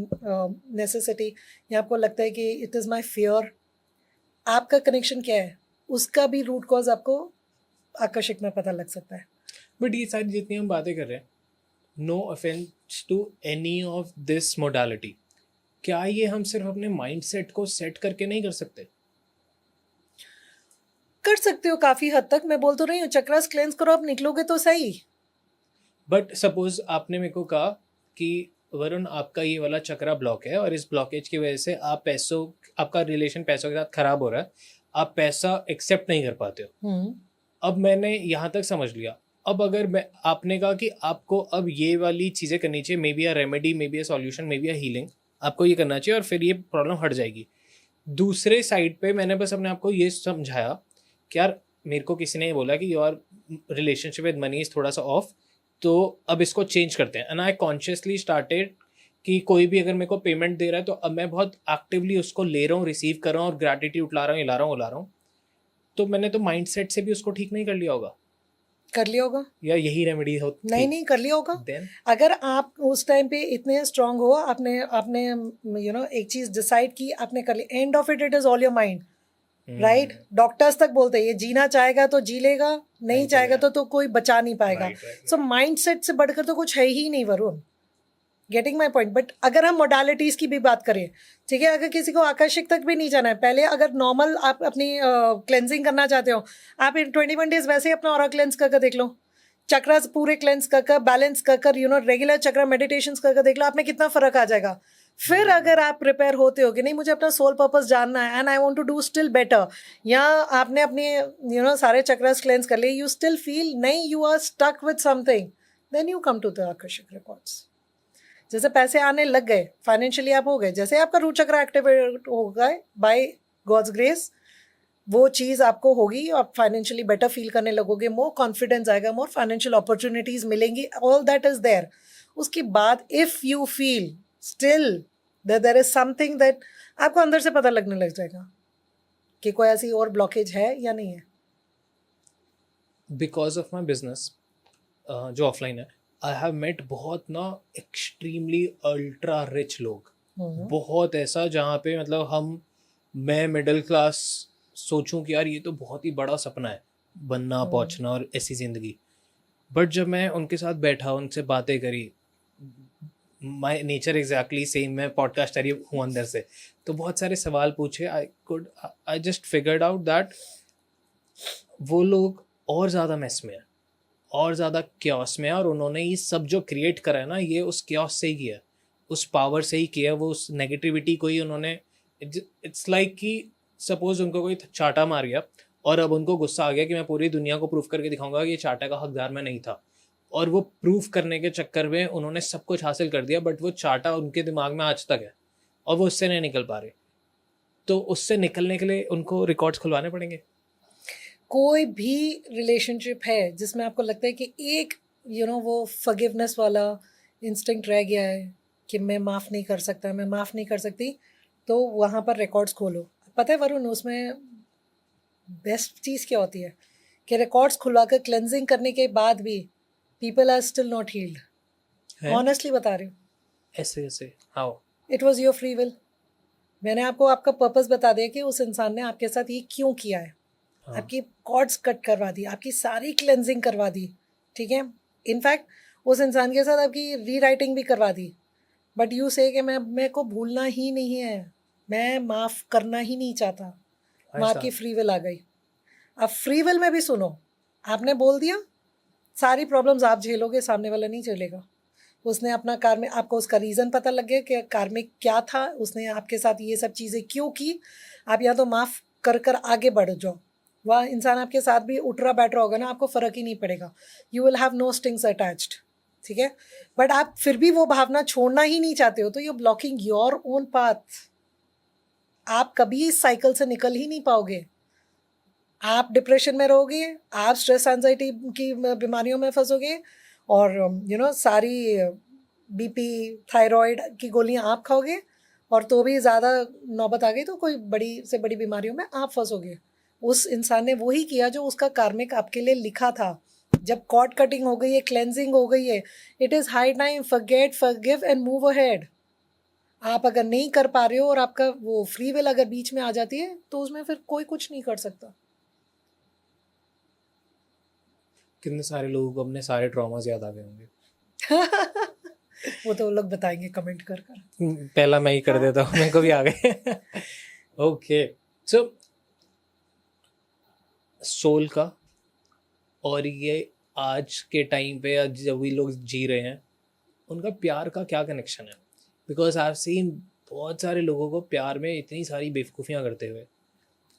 नेसेसिटी, या आपको लगता है कि इट इज़ माई फियर, आपका कनेक्शन क्या है, उसका भी रूट कॉज आपको आकर्षक में पता लग सकता है. बट ये सारी जितनी हम बातें कर रहे हैं, no offense to any of this modality, क्या ये हम सिर्फ अपने माइंडसेट को सेट करके नहीं कर सकते? कर सकते हो काफ़ी हद तक. मैं बोल तो रही हूँ, चक्रास क्लेंस करो, आप निकलोगे तो सही. बट सपोज आपने मेरे को कहा कि वरुण, आपका ये वाला चक्रा ब्लॉक है और इस ब्लॉकेज की वजह से आपका रिलेशन पैसों के साथ खराब हो रहा है, आप पैसा एक्सेप्ट नहीं कर पाते हो. अब मैंने यहाँ तक समझ लिया. अब अगर आपने कहा कि आपको अब ये वाली चीज़ें करनी चाहिए, may be a remedy, may be a solution, may be a healing, आपको ये करना चाहिए और फिर ये प्रॉब्लम हट जाएगी. दूसरे साइड पे मैंने बस अपने आप को ये समझाया कि यार, मेरे को किसी ने बोला कि your relationship with money is थोड़ा सा ऑफ, तो अब इसको चेंज करते हैं. एंड आई कॉन्शियसली स्टार्टेड कि कोई भी अगर मेरे को पेमेंट दे रहा है तो अब मैं बहुत एक्टिवली उसको ले रहा हूँ, रिसीव कर रहा हूँ और ग्रैटिट्यूड ला रहा हूँ. तो मैंने तो माइंडसेट से भी उसको ठीक नहीं कर लिया होगा. कर लिया होगा, या यही रेमेडी हो? नहीं कर लिया होगा. Then? अगर आप उस टाइम पे इतने स्ट्रांग हो, आपने एक चीज डिसाइड की, आपने कर ली, end of it is all your mind, right. Doctors तक बोलते हैं ये जीना चाहेगा तो जी लेगा, नहीं चाहेगा तो कोई बचा नहीं पाएगा. सो माइंडसेट से बढ़कर तो कुछ है ही नहीं, Varun. Getting my point. But अगर हम मोडालिटीज की भी बात करें, ठीक है, अगर किसी को आकर्षक तक भी नहीं जाना है, पहले अगर नॉर्मल आप अपनी क्लेंजिंग करना चाहते हो, आप इन 21 डेज वैसे ही अपना ऑरा क्लेंस करके देख लो, चक्रा पूरे क्लेंस कर बैलेंस कर रेगुलर चक्रा मेडिटेशंस करके देख लो, आप में कितना फर्क आ जाएगा. फिर अगर आप प्रिपेयर होते हो कि नहीं, मुझे अपना सोल पर्पस जानना है and I want to do still better, या आपने अपने सारे चक्रास क्लेंस कर लिए, यू स्टिल फील नहीं, you are stuck with something, then you come to the akashic records. जैसे पैसे आने लग गए, फाइनेंशियली आप हो गए, जैसे आपका रूट चक्र एक्टिवेट हो गए बाय गॉड्स ग्रेस, वो चीज़ आपको होगी, आप फाइनेंशियली बेटर फील करने लगोगे, मोर कॉन्फिडेंस आएगा, मोर फाइनेंशियल अपॉर्चुनिटीज मिलेंगी, ऑल दैट इज देयर. उसके बाद if you feel still there is something that, आपको अंदर से पता लगने लग जाएगा कि कोई ऐसी और ब्लॉकेज है या नहीं है. बिकॉज ऑफ माई बिजनेस जो ऑफलाइन है, आई हैव मेट बहुत ना एक्सट्रीमली अल्ट्रा रिच लोग, बहुत ऐसा जहाँ पे मतलब मैं मिडिल क्लास सोचूं कि यार ये तो बहुत ही बड़ा सपना है बनना, पहुंचना और ऐसी ज़िंदगी. बट जब मैं उनके साथ बैठा, उनसे बातें करी, माई नेचर एग्जैक्टली सेम, मैं पॉडकास्टर ही हूँ अंदर से, तो बहुत सारे सवाल पूछे. I just figured out that वो लोग और ज़्यादा मेस में है, और ज़्यादा क्योस में है, और उन्होंने ये सब जो क्रिएट करा है ना, ये उस क्योस से ही किया, उस पावर से ही किया, वो उस नेगेटिविटी को ही उन्होंने. इट्स लाइक कि सपोज उनको कोई चाटा मार गया और अब उनको गुस्सा आ गया कि मैं पूरी दुनिया को प्रूफ करके दिखाऊंगा कि ये चाटा का हकदार मैं नहीं था, और वो प्रूफ करने के चक्कर में उन्होंने सब कुछ हासिल कर दिया, बट वो चाटा उनके दिमाग में आज तक है और वो उससे नहीं निकल पा रहे. तो उससे निकलने के लिए उनको रिकॉर्ड्स खुलवाने पड़ेंगे. कोई भी रिलेशनशिप है जिसमें आपको लगता है कि एक वो फॉरगिवनेस वाला इंस्टिंक्ट रह गया है कि मैं माफ़ नहीं कर सकता, मैं माफ़ नहीं कर सकती, तो वहाँ पर रिकॉर्ड्स खोलो. पता है वरुण, उसमें बेस्ट चीज़ क्या होती है कि रिकॉर्ड्स खुलवा कर क्लेंजिंग करने के बाद भी people are still not healed. Honestly बता रही हूँ. ऐसे how? It was your free will. मैंने आपको आपका पर्पस बता दिया कि उस इंसान ने आपके साथ ये क्यों किया है. आपकी कॉर्ड्स कट करवा दी, आपकी सारी क्लेंजिंग करवा दी, ठीक है. इनफैक्ट उस इंसान के साथ आपकी रीराइटिंग भी करवा दी, बट यू से कि मेरे को भूलना ही नहीं है, मैं माफ़ करना ही नहीं चाहता. वहाँ आपकी फ्री विल आ गई. अब फ्री विल में भी सुनो, आपने बोल दिया, सारी प्रॉब्लम्स आप झेलोगे, सामने वाला नहीं झेलेगा. उसने अपना कार्मिक, आपको उसका रीज़न पता लग गया कि कार्मिक क्या था, उसने आपके साथ ये सब चीज़ें क्यों की. आप या तो माफ़ कर आगे बढ़ जाओ, वह इंसान आपके साथ भी उठ रहा बैठ रहा होगा ना, आपको फ़र्क ही नहीं पड़ेगा. You will have no strings attached, ठीक है. बट आप फिर भी वो भावना छोड़ना ही नहीं चाहते हो, तो you blocking your own path. आप कभी इस साइकिल से निकल ही नहीं पाओगे. आप डिप्रेशन में रहोगे, आप स्ट्रेस एंजाइटी की बीमारियों में फंसोगे, और सारी बीपी थायराइड की गोलियां आप खाओगे, और तो भी ज़्यादा नौबत आ गई तो कोई बड़ी से बड़ी बीमारियों में आप फंसोगे। उस इंसान ने वही किया जो उसका कार्मिक आपके लिए लिखा था। जब कॉर्ड कटिंग हो गई है, क्लेंजिंग हो गई है, it is high time forget, forgive and move ahead. आप अगर नहीं कर पा रहे हो और आपका वो फ्री विल अगर बीच में आ जाती है तो उसमें फिर कोई कुछ नहीं कर सकता। कितने सारे लोगों को अपने सारे ट्रॉमास याद आ गए होंगे। वो तो लोग बताएंगे कमेंट कर कर। पहला मैं ही कर देता हूँ, मेरे को भी आ गए। ओके, सो सोल का और ये आज के टाइम पे आज जब भी लोग जी रहे हैं उनका प्यार का क्या कनेक्शन है? बिकॉज आई हैव सीन बहुत सारे लोगों को प्यार में इतनी सारी बेवकूफ़ियाँ करते हुए,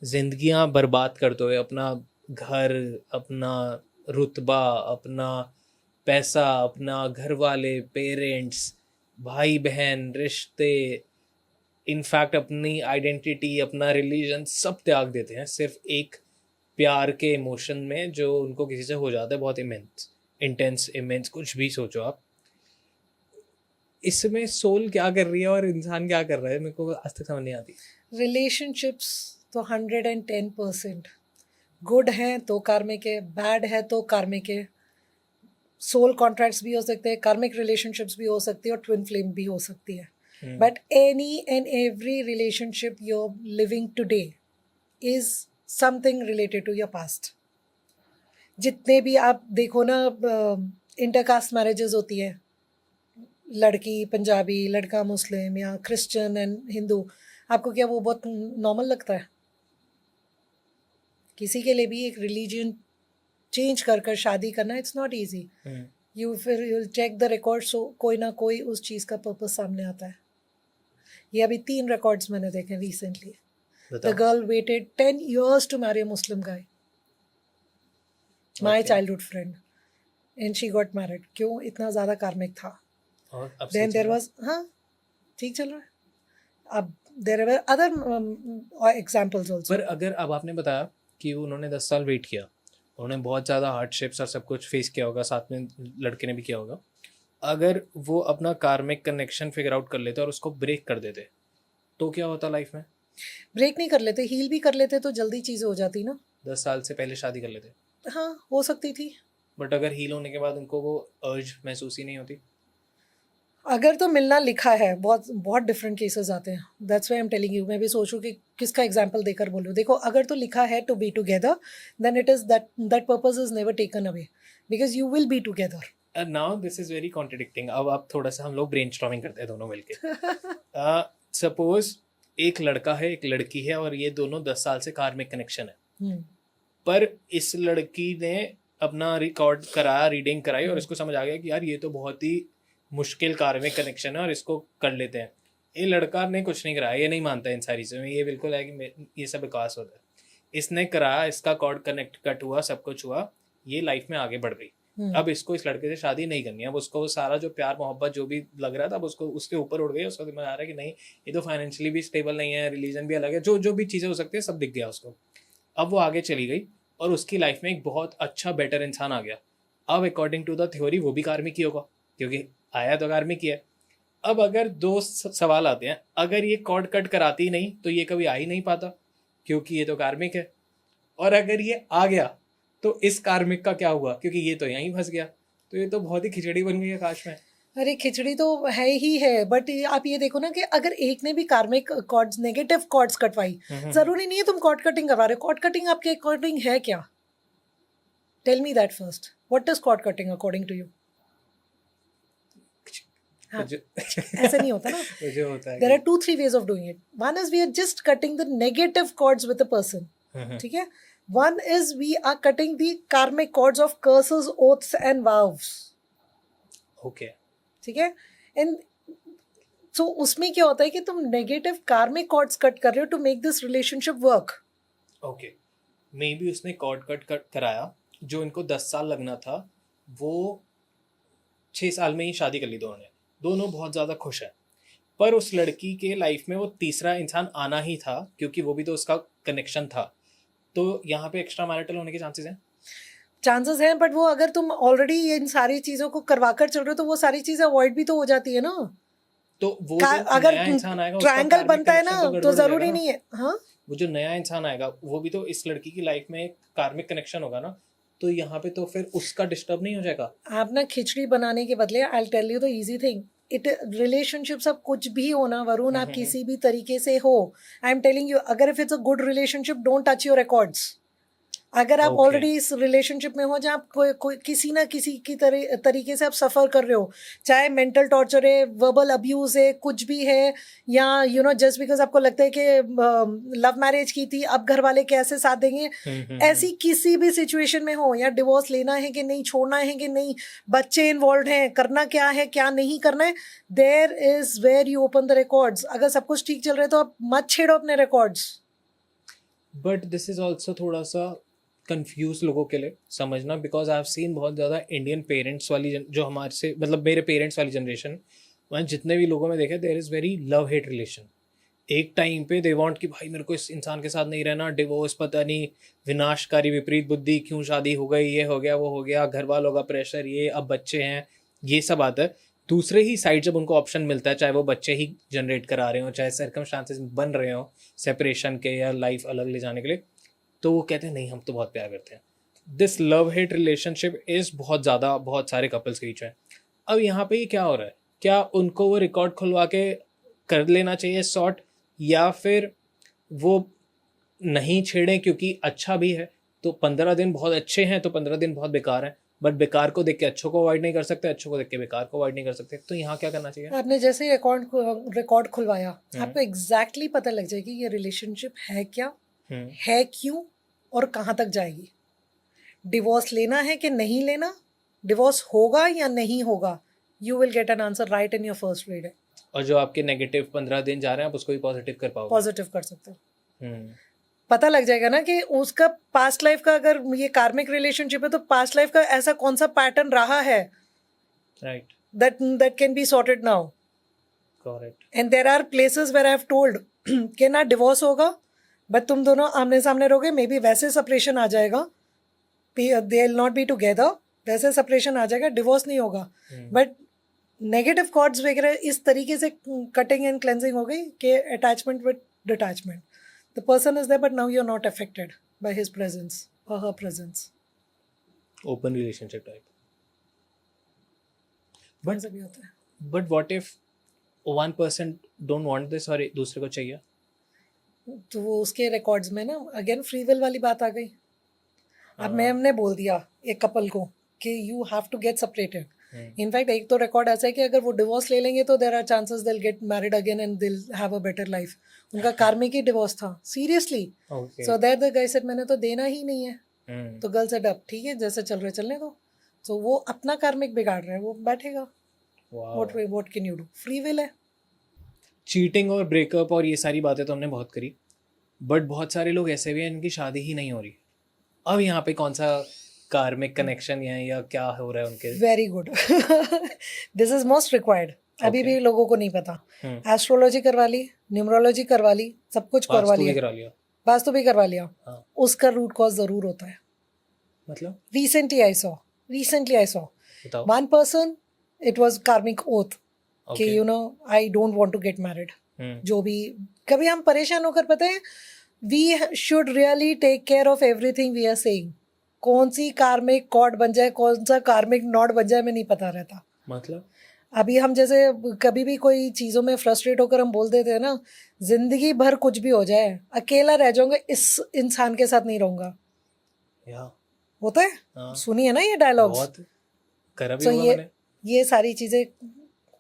जिंदगियां बर्बाद करते हुए, अपना घर, अपना रुतबा, अपना पैसा, अपना घर वाले, पेरेंट्स, भाई बहन, रिश्ते, इनफैक्ट अपनी आइडेंटिटी, अपना रिलीजन सब त्याग देते हैं सिर्फ एक प्यार के इमोशन में जो उनको किसी से हो जाता है बहुत इंटेंस इमेंस, कुछ भी सोचो आप। इसमें सोल क्या कर रही है और इंसान क्या कर रहा है, मेरे को आज तक समझ नहीं आती। रिलेशनशिप्स तो 110% गुड हैं तो कार्मिक है, बैड है तो कार्मिक है। सोल कॉन्ट्रैक्ट्स भी हो सकते हैं, कार्मिक रिलेशनशिप्स भी हो सकती है, और ट्विन फ्लेम भी हो सकती है। But any and every relationship you are living today is something related to your past. जितने भी आप देखो ना, इंटरकास्ट मैरिजेस होती है, लड़की पंजाबी, लड़का मुस्लिम या क्रिश्चियन एंड हिंदू, आपको क्या वो बहुत नॉर्मल लगता है? किसी के लिए भी एक रिलीजन चेंज कर कर शादी करना, इट्स नॉट ईजी। फिर यू चेक द रिकॉर्ड्स, कोई ना कोई उस चीज़ का पर्पस सामने आता है। ये अभी 3 रिकॉर्ड्स मैंने देखे recently. The girl waited 10 years to marry a Muslim guy, my childhood friend, and she got married. क्यों? इतना ज़्यादा कार्मिक था। Then there was, हाँ ठीक चल रहा है। अब there were other examples also. पर अगर अब आपने बताया कि उन्होंने 10 साल वेट किया, उन्होंने बहुत ज़्यादा हार्डशिप्स और सब कुछ फेस किया होगा, साथ में लड़के ने भी किया होगा, अगर वो अपना कार्मिक कनेक्शन फिगर आउट कर लेते और उसको ब्रेक कर देते तो क्या होता लाइफ में? ब्रेक नहीं कर लेते, हील भी कर लेते तो जल्दी चीज़ें हो जाती ना। 10 साल से पहले शादी कर लेते। हाँ, हो सकती थी। बट अगर हील होने के बाद उनको वो अर्ज महसूस ही नहीं होती? अगर तो मिलना लिखा है, बहुत बहुत डिफरेंट केसेस आते हैं। That's why I am telling you. मैं भी सोचूं कि किसका एग्जांपल देकर बोलूं। देखो, अगर तो लिखा है to be together, then it is that purpose is never taken away, because you will be together. Now this is very contradicting. अब आप थोड़ा सा, हम लोग ब्रेनस्टॉर्मिंग करते हैं दोनों मिलके। सपोज एक लड़का है, एक लड़की है, और ये दोनों 10 साल से कार्मिक कनेक्शन है। पर इस लड़की ने अपना रिकॉर्ड कराया, रीडिंग कराई, और इसको समझ आ गया कि यार ये तो बहुत ही मुश्किल कार्मिक कनेक्शन है और इसको कर लेते हैं। ये लड़का ने कुछ नहीं कराया, ये नहीं मानता इन सारी चीज़ों में, ये बिल्कुल है कि ये सब विकास होता है। इसने कराया, इसका कॉर्ड कनेक्ट कट हुआ, सब कुछ हुआ, ये लाइफ में आगे बढ़ गई। अब इसको इस लड़के से शादी नहीं करनी है। अब उसको सारा जो प्यार मोहब्बत जो भी लग रहा था, अब उसको उसके ऊपर उड़ गई। उसको दिमाग आ रहा है कि नहीं, ये तो फाइनेंशियली भी स्टेबल नहीं है, रिलीजन भी अलग है, जो जो भी चीज़ें हो सकती है सब दिख गया उसको। अब वो आगे चली गई और उसकी लाइफ में एक बहुत अच्छा बेटर इंसान आ गया। अब अकॉर्डिंग टू द थ्योरी वो भी कार्मिक ही होगा, क्योंकि आया तो कार्मिक ही है। अब अगर दो सवाल आते हैं, अगर ये कॉर्ड कट कराती नहीं तो ये कभी आ ही नहीं पाता, क्योंकि ये तो कार्मिक है। और अगर ये आ गया तो इस कार्मिक का क्या हुआ, क्योंकि ये तो यहीं फंस गया। तो ये तो बहुत ही खिचड़ी बन गई आकाश में। अरे खिचड़ी तो है ही है, बट आप ये देखो ना कि अगर एक ने भी कार्मिक कॉर्ड्स, नेगेटिव कॉर्ड्स कटवाई, जरूरी नहीं है तुम कॉर्ड कटिंग करवा रहे हो। कॉर्ड कटिंग आपके अकॉर्डिंग है क्या? Tell me that first. What is cord cutting according to you? ऐसे नहीं होता ना। मुझे होता है। There are 2-3 ways of doing it. One is we are just cutting the negative cords with a person. ठीक है? One is we are cutting the karmic cords of curses, oaths and vows. Okay. ठीक है? And so उसमें क्या होता है कि तुम negative karmic cords cut कर रहे हो to make this relationship work. Okay. Maybe उसने कॉर्ड कट कराया, जो इनको 10 साल लगना था वो 6 साल में ही शादी कर ली दोनों बहुत ज़्यादा खुश है। पर उस लड़की के लाइफ में वो तीसरा इंसान आना ही था, क्योंकि वो भी तो उसका कनेक्शन था। तो यहाँ पे एक्स्ट्रा मैरिटल होने के चांसेस हैं? चांसेस हैं, बट वो अगर तुम ऑलरेडी इन सारी चीजों को करवा कर चल रहे हो तो वो सारी चीजें अवॉइड भी तो हो जाती है ना। तो वो जो अगर नया इंसान आएगा उसका ट्रायंगल कार्मिक बनता है कनेक्शन ना तो तो गड़बड़ हो जाएगा जरूरी ना। नहीं है। हाँ, वो जो नया इंसान आएगा वो भी तो इस लड़की की लाइफ में एक कार्मिक कनेक्शन होगा ना, तो यहाँ पे तो फिर उसका डिस्टर्ब नहीं हो जाएगा? आप ना खिचड़ी बनाने के बदले I tell you the easy thing, it relationships अब कुछ भी हो ना वरुण, आप किसी भी तरीके से हो, आई एम टेलिंग यू, अगर if it's a good relationship don't touch your records. अगर आप Okay. ऑलरेडी इस रिलेशनशिप में हो जहाँ आप कोई किसी ना किसी की तरीके से आप सफ़र कर रहे हो, चाहे मेंटल टॉर्चर है, वर्बल अब्यूज है, कुछ भी है, या यू नो जस्ट बिकॉज आपको लगता है कि लव मैरिज की थी अब घर वाले कैसे साथ देंगे, ऐसी किसी भी सिचुएशन में हो, या डिवोर्स लेना है कि नहीं, छोड़ना है कि नहीं, बच्चे इन्वॉल्व हैं, करना क्या है क्या नहीं करना है, there is where you open the records. अगर सब कुछ ठीक चल रहा है तो आप मत छेड़ो अपने records. But this is also थोड़ा सा कंफ्यूज लोगों के लिए समझना, बिकॉज आई हैव सीन बहुत ज़्यादा इंडियन पेरेंट्स वाली जो हमारे से मतलब मेरे पेरेंट्स वाली जनरेशन, वहाँ जितने भी लोगों में देखे there is very love hate relation. एक टाइम पे दे वांट कि भाई मेरे को इस इंसान के साथ नहीं रहना, डिवोर्स, पता नहीं विनाशकारी विपरीत बुद्धि, क्यों शादी हो गई, ये हो गया वो हो गया, घर वालों का प्रेशर, ये अब बच्चे हैं, ये सब आता है। दूसरे ही साइड जब उनको ऑप्शन मिलता है, चाहे वो बच्चे ही जनरेट करा रहे हो, चाहे सर्कमस्टांसेस बन रहे हो सेपरेशन के या लाइफ अलग ले जाने के लिए, तो वो कहते हैं नहीं हम तो बहुत प्यार करते हैं। This love hate relationship is बहुत ज़्यादा बहुत सारे कपल्स के बीच में। अब यहाँ पे ये क्या हो रहा है, क्या उनको वो रिकॉर्ड खुलवा के कर लेना चाहिए सॉर्ट, या फिर वो नहीं छेड़ें क्योंकि अच्छा भी है, तो 15 दिन बहुत अच्छे हैं तो 15 दिन बहुत बेकार हैं, बट बेकार को देख के अच्छों को अवॉइड नहीं कर सकते, अच्छों को देख के बेकार को अवॉइड नहीं कर सकते, तो यहाँ क्या करना चाहिए? आपने जैसे रिकॉर्ड खुलवाया, आपको एग्जैक्टली पता लग जाएगी ये रिलेशनशिप है क्या, है क्यों, और कहाँ तक जाएगी। डिवोर्स लेना है कि नहीं लेना, डिवोर्स होगा या नहीं होगा, you will get an answer right in your first read. और जो आपके नेगेटिव 15 दिन जा रहे हैं आप उसको भी पॉजिटिव कर पाओगे। पॉजिटिव कर सकते हो। पता लग जाएगा ना कि उसका पास्ट लाइफ का, अगर ये कार्मिक रिलेशनशिप है तो पास्ट लाइफ का ऐसा कौन सा पैटर्न रहा है, right, that can be sorted now. Correct. And there are places where I have told कि ना डिवोर्स होगा, बट तुम दोनों आमने सामने रहोगे, मे बी वैसे सेपरेशन आ जाएगा, they will not be together, वैसे सेपरेशन आ जाएगा, डिवोर्स नहीं होगा, बट नेगेटिव कॉर्ड्स वगैरह इस तरीके से कटिंग एंड क्लेंजिंग हो गई कि attachment with detachment, the person is there but now you are not affected by his presence और her presence. Open relationship type. But भी होता है। But what if 1% don't want this और दूसरे को चाहिए? तो वो उसके रिकॉर्ड्स में ना अगेन फ्री विल वाली बात आ गई। अब मैंने बोल दिया एक कपल को कि you have to get separated. In fact एक तो रिकॉर्ड ऐसा है कि अगर वो डिवोर्स ले लेंगे तो there are chances they will get married again and they will have a better life. उनका कार्मिक ही डिवोर्स था, seriously. So that the guy said मैंने तो देना ही नहीं है। तो गर्ल सेड अब ठीक है जैसे चल रहे चलने दो। तो वो अपना कार्मिक बिगाड़ रहा है, वो बैठेगा। What can you do, free will है। चीटिंग और ब्रेकअप और ये सारी बातें तो हमने बहुत करी, बट बहुत सारे लोग ऐसे भी हैं इनकी शादी ही नहीं हो रही। अब यहाँ पे कौन सा कार्मिक कनेक्शन या क्या हो रहा है उनके? Very good, this is most required. अभी भी लोगों को नहीं पता। एस्ट्रोलॉजी करवा ली, न्यूमरोलॉजी करवा ली, सब कुछ करवा लिया, वास्तु भी करवा लिया। उसका रूट कॉज जरूर होता है। मतलब recently I saw one person, it was karmic oath कि you know I don't want to get married. जो भी कभी हम परेशान होकर, पता है, we should really take care of everything we are saying. कौन सी कार्मिक कॉर्ड बन जाए, कौन सा कार्मिक नॉट बन जाए, में नहीं पता रहता। मतलब अभी हम जैसे कभी भी कोई चीज़ों में फ्रस्ट्रेट होकर हम बोल देते हैं ना, जिंदगी भर कुछ भी हो जाए अकेला रह जाऊंगा, इस इंसान के साथ नहीं रहूंगा। होता है, सुनिए ना ये डायलॉग्स। तो ये सारी चीज़ें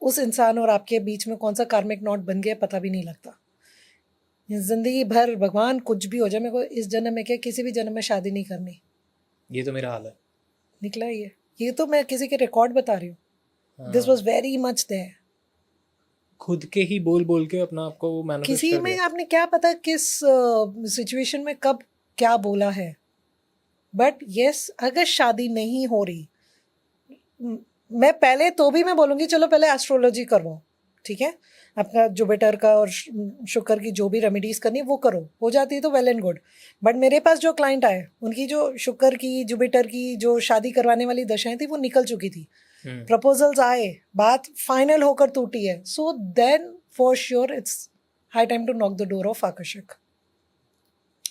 उस इंसान और आपके बीच में कौन सा कार्मिक नॉट बन गया पता भी नहीं लगता। जिंदगी भर भगवान कुछ भी हो जाए, मेरे को इस जन्म में क्या किसी भी जन्म में शादी नहीं करनी, ये तो मेरा हाल है। निकला ये तो मैं किसी के रिकॉर्ड बता रही हूँ। This was very much there. खुद के ही बोल के अपना आपको वो मैनिफेस्ट किसी में आपने क्या पता किस सिचुएशन में कब क्या बोला है। बट यस, अगर शादी नहीं हो रही, मैं पहले तो भी मैं बोलूँगी चलो पहले एस्ट्रोलॉजी करवाओ, ठीक है। आपका जुपिटर का और शुक्र की जो भी रेमेडीज करनी है वो करो, हो जाती है तो वेल एंड गुड। बट मेरे पास जो क्लाइंट आए उनकी जो शुक्र की जुपिटर की जो शादी करवाने वाली दशाएं थी वो निकल चुकी थी, प्रपोजल्स आए, बात फाइनल होकर टूटी है, so then for sure it's high time to knock the door of akashic.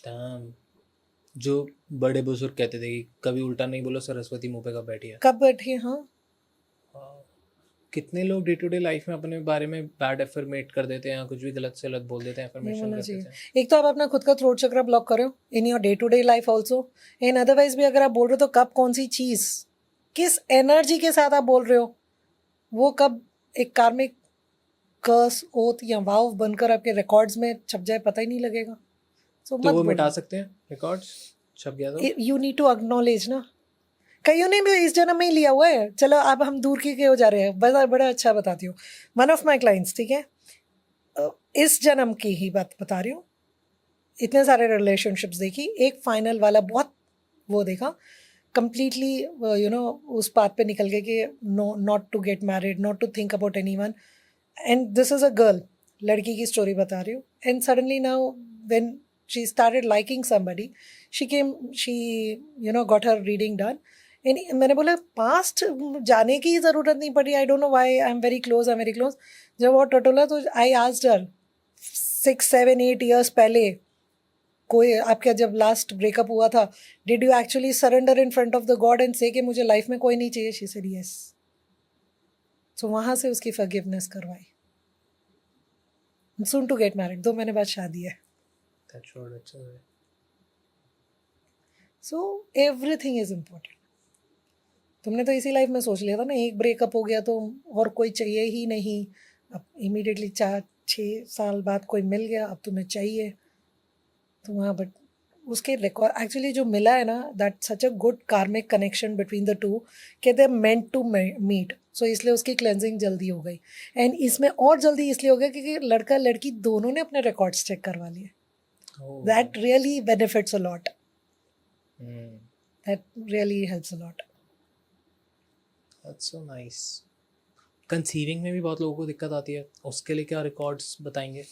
Damn. जो बड़े बुजुर्ग कहते थे कि कभी उल्टा नहीं बोलो, सरस्वती मुंह पे कब बैठी है। कब बैठी है? हाँ, कितने लोग डे टू डे लाइफ में अपने बारे में बैड एफर्मेट कर देते हैं, कुछ भी गलत से गलत बोल देते हैं, नहीं एफर्मेशन बोलना कर देते चाहिए। हैं। एक तो आप अपना खुद का थ्रोट चक्र ब्लॉक करो in your day to day life also, and otherwise भी अगर आप बोल रहे हो तो कब कौन सी चीज किस एनर्जी के साथ आप बोल रहे हो वो कब एक कार्मिक कर्स ओथ या वाव बनकर आपके रिकॉर्ड्स में छप जाए पता ही नहीं लगेगा। सो तो मत वो बोलो। मिटा सकते हैं रिकॉर्ड्स, छप गया तो। यू नीड टू अक्नॉलेज ना, कईयों ने भी इस जन्म में ही लिया हुआ है। चलो अब हम दूर की क्यों जा रहे हैं, बड़ा बड़ा अच्छा बताती हूँ। वन ऑफ माई क्लाइंट्स, ठीक है, इस जन्म की ही बात बता रही हूँ, इतने सारे रिलेशनशिप्स देखी, एक फाइनल वाला बहुत वो देखा, कंप्लीटली यू नो उस बात पे निकल गए कि no, not to get married, not to think about any one, and this is a girl, लड़की की स्टोरी बता रही हूँ। And suddenly now when she started liking somebody, she came, she you know got her reading done, एंड मैंने बोला past जाने की ज़रूरत नहीं पड़ी, I don't know why, I am very close, I am very close. जब वो टटोला तो आई आस्क्ड हर 6, 7, 8 ईयर्स पहले कोई आपका जब लास्ट ब्रेकअप हुआ था, did you actually surrender in front of the God and से कि मुझे लाइफ में कोई नहीं चाहिए? She said yes. सो वहाँ से उसकी फॉरगिवनेस करवाई, सून टू गेट मैरिड, 2 महीने बाद शादी है। That's all, that's all. So everything is important. तुमने तो इसी लाइफ में सोच लिया था ना, एक ब्रेकअप हो गया तो और कोई चाहिए ही नहीं, अब इमीडिएटली 4-6 साल बाद कोई मिल गया, अब तुम्हें चाहिए तो वहाँ, बट उसके रिकॉर्ड एक्चुअली जो मिला है ना, that such a good karmic connection between the two कि दे मेंट टू मीट, सो इसलिए उसकी क्लेंजिंग जल्दी हो गई। एंड इसमें और जल्दी इसलिए हो गया क्योंकि लड़का लड़की दोनों ने अपने रिकॉर्ड्स चेक करवा लिए। Oh. That really benefits a lot, Hmm. That really helps a lot. That's so nice. Conceiving में भी बहुत लोगों को दिक्कत आती है, उसके लिए क्या रिकॉर्ड्स बताएंगे?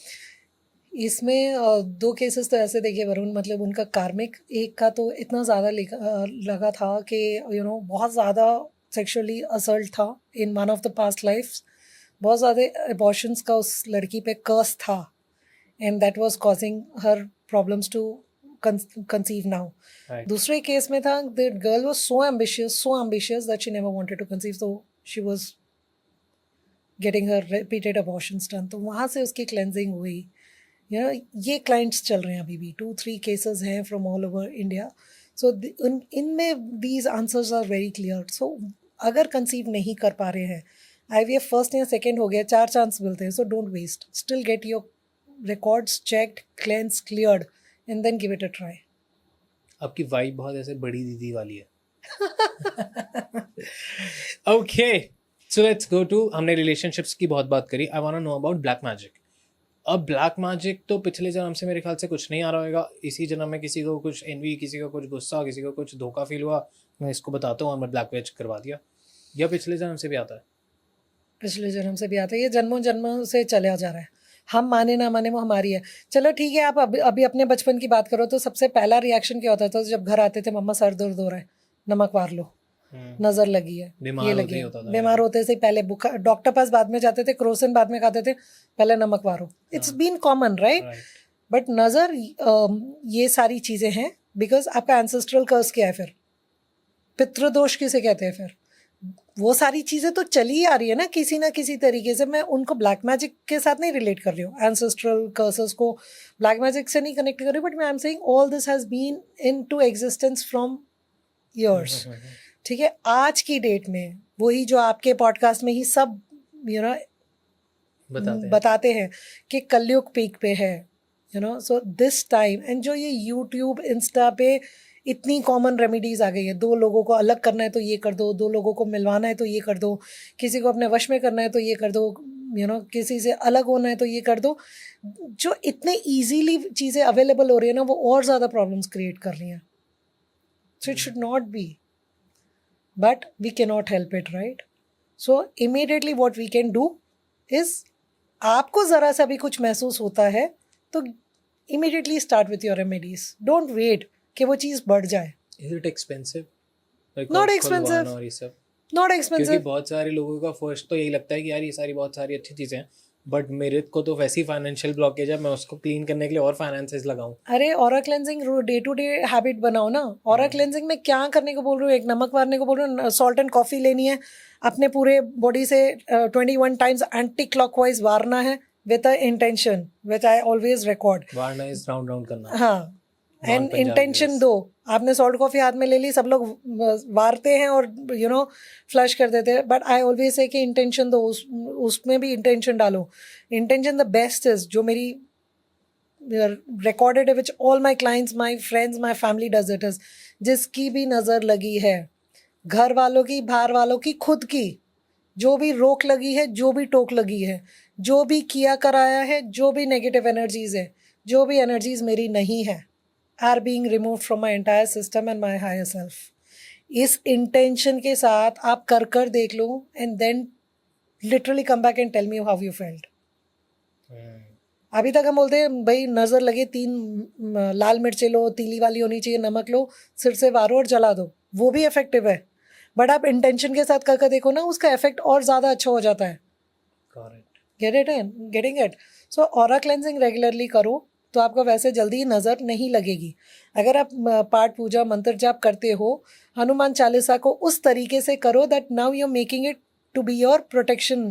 इसमें 2 केसेस तो ऐसे देखे वरुण, मतलब उनका कार्मिक, एक का तो इतना ज़्यादा लगा था कि यू नो बहुत ज़्यादा सेक्सुअली असल्ट था in one of the past lifes, बहुत ज़्यादा अबॉर्शंस का उस लड़की पे कर्स था, and that was causing her problems to conceive now. Right. दूसरे केस में था that girl was so ambitious that she never wanted to conceive, so she was getting her repeated abortions done, तो वहाँ से उसकी cleansing हुई। You know ये clients चल रहे हैं अभी भी, 2-3 केसेस हैं from all over India. So इनमें these answers are very clear. So अगर कंसीव नहीं कर पा रहे हैं, IVF फर्स्ट या सेकेंड हो गया, 4 चांस मिलते हैं, so don't waste, still get your records checked, cleanse, cleared, and then give it a try. आपकी वाइब बहुत ऐसे बड़ी दीदी वाली है। Okay, so let's go to, हमने रिलेशनशिप्स की बहुत बात करी, I want to know about black magic. अब ब्लैक मैजिक तो पिछले जन्म से मेरे ख्याल से कुछ नहीं आ रहा होगा, इसी जन्म में किसी को कुछ एनवी, किसी को कुछ गुस्सा, किसी को कुछ धोखा फील हुआ, मैं इसको बताता हूँ और मैं ब्लैक मैजिक करवा दिया, या पिछले जन्म से भी आता है? पिछले जन्म से भी आता है, ये जन्मों जन्मों से चला जा रहा है, हम माने ना माने वो हमारी है। चलो ठीक है, आप अभी अभी अपने बचपन की बात करो तो सबसे पहला रिएक्शन क्या होता था जब घर आते थे, मम्मा सर दर्द हो रहा है, नमक वार लो, नजर लगी है, बीमार ये होते लगी ही है। होता था बीमार होते से ही पहले बुखार, डॉक्टर पास बाद में जाते थे, क्रोसिन बाद में खाते थे, पहले नमक वारो, it's been common right. But नजर ये सारी चीजें हैं बिकॉज आपका एंसेस्ट्रल कर्स क्या है, फिर पितृदोष किसे कहते हैं, फिर वो सारी चीजें तो चली ही आ रही है ना किसी तरीके से। मैं उनको ब्लैक मैजिक के साथ नहीं रिलेट कर रही हूँ, एंसेस्ट्रल कर्सेस को ब्लैक मैजिक से नहीं कनेक्ट कर रही हूँ, बट मैं I am saying all this has been into existence from years. ठीक है, आज की डेट में वही जो आपके पॉडकास्ट में ही सब यू नो बताते हैं कि कलयुग पीक पे है, you know, so this time, and जो ये यूट्यूब इंस्टा पे इतनी कॉमन रेमेडीज आ गई है, 2 लोगों को अलग करना है तो ये कर दो, 2 लोगों को मिलवाना है तो ये कर दो, किसी को अपने वश में करना है तो ये कर दो, यू नो, किसी से अलग होना है तो ये कर दो, जो इतने ईजीली चीज़ें अवेलेबल हो रही है ना, वो और ज़्यादा प्रॉब्लम्स क्रिएट कर रही हैं। So it should not be, but we cannot help it, right? So immediately what we can do is आपको ज़रा सा भी कुछ महसूस होता है तो immediately start with your remedies, don't wait कि वो चीज़ बढ़ जाए. Is it expensive? Not expensive. और ये सब, नॉट क्योंकि एक्सपेंसिव. बहुत सारे लोगों का फर्स्ट तो यही लगता है कि यार ये सारी बहुत सारी अच्छी चीज़ें हैं, बट मेरे को तो वैसी फाइनेंशियल ब्लॉकेज है, मैं उसको क्लीन करने के लिए और फाइनेंसेस लगाऊं. अरे aura cleansing day to day habit बनाओ ना. ऑरा क्लेंजिंग में क्या करने को बोल रही हूँ, एक नमक मारने को बोल रही हूँ, सॉल्ट एंड कॉफी लेनी है, अपने पूरे बॉडी से 21 टाइम्स एंटी क्लॉकवाइज वारना है with a intention which I always record. Varna is round round करना. हाँ, एंड इंटेंशन दो. आपने सॉल्ट कॉफी हाथ में ले ली, सब लोग वारते हैं और फ्लश कर देते हैं, बट आई ऑलवेज से कि इंटेंशन दो, उसमें भी इंटेंशन डालो. इंटेंशन द बेस्ट इज, जो मेरी रिकॉर्डेड है, which all my clients, my friends, my family does it is, जिसकी भी नज़र लगी है, घर वालों की, बाहर वालों की, खुद की, जो भी रोक लगी है, जो भी टोक लगी है, जो भी किया कराया है, जो भी नेगेटिव एनर्जीज है, जो भी एनर्जीज मेरी नहीं है, are being remove from my entire system and my higher self. इस इंटेंशन के साथ आप कर देख लो and then literally come back and tell me how you felt. अभी तक हम बोलते हैं भाई नज़र लगे 3 लाल मिर्चें लो, तीली वाली होनी चाहिए, नमक लो, सिर से वारो और जला दो, वो भी इफेक्टिव है, बट आप इंटेंशन के साथ करके देखो ना, उसका इफेक्ट और ज़्यादा अच्छा हो जाता है. Getting it. So aura cleansing regularly करो तो आपको वैसे जल्दी नज़र नहीं लगेगी. अगर आप पाठ पूजा मंत्र जाप करते हो, हनुमान चालीसा को उस तरीके से करो that now you are making it to be your protection.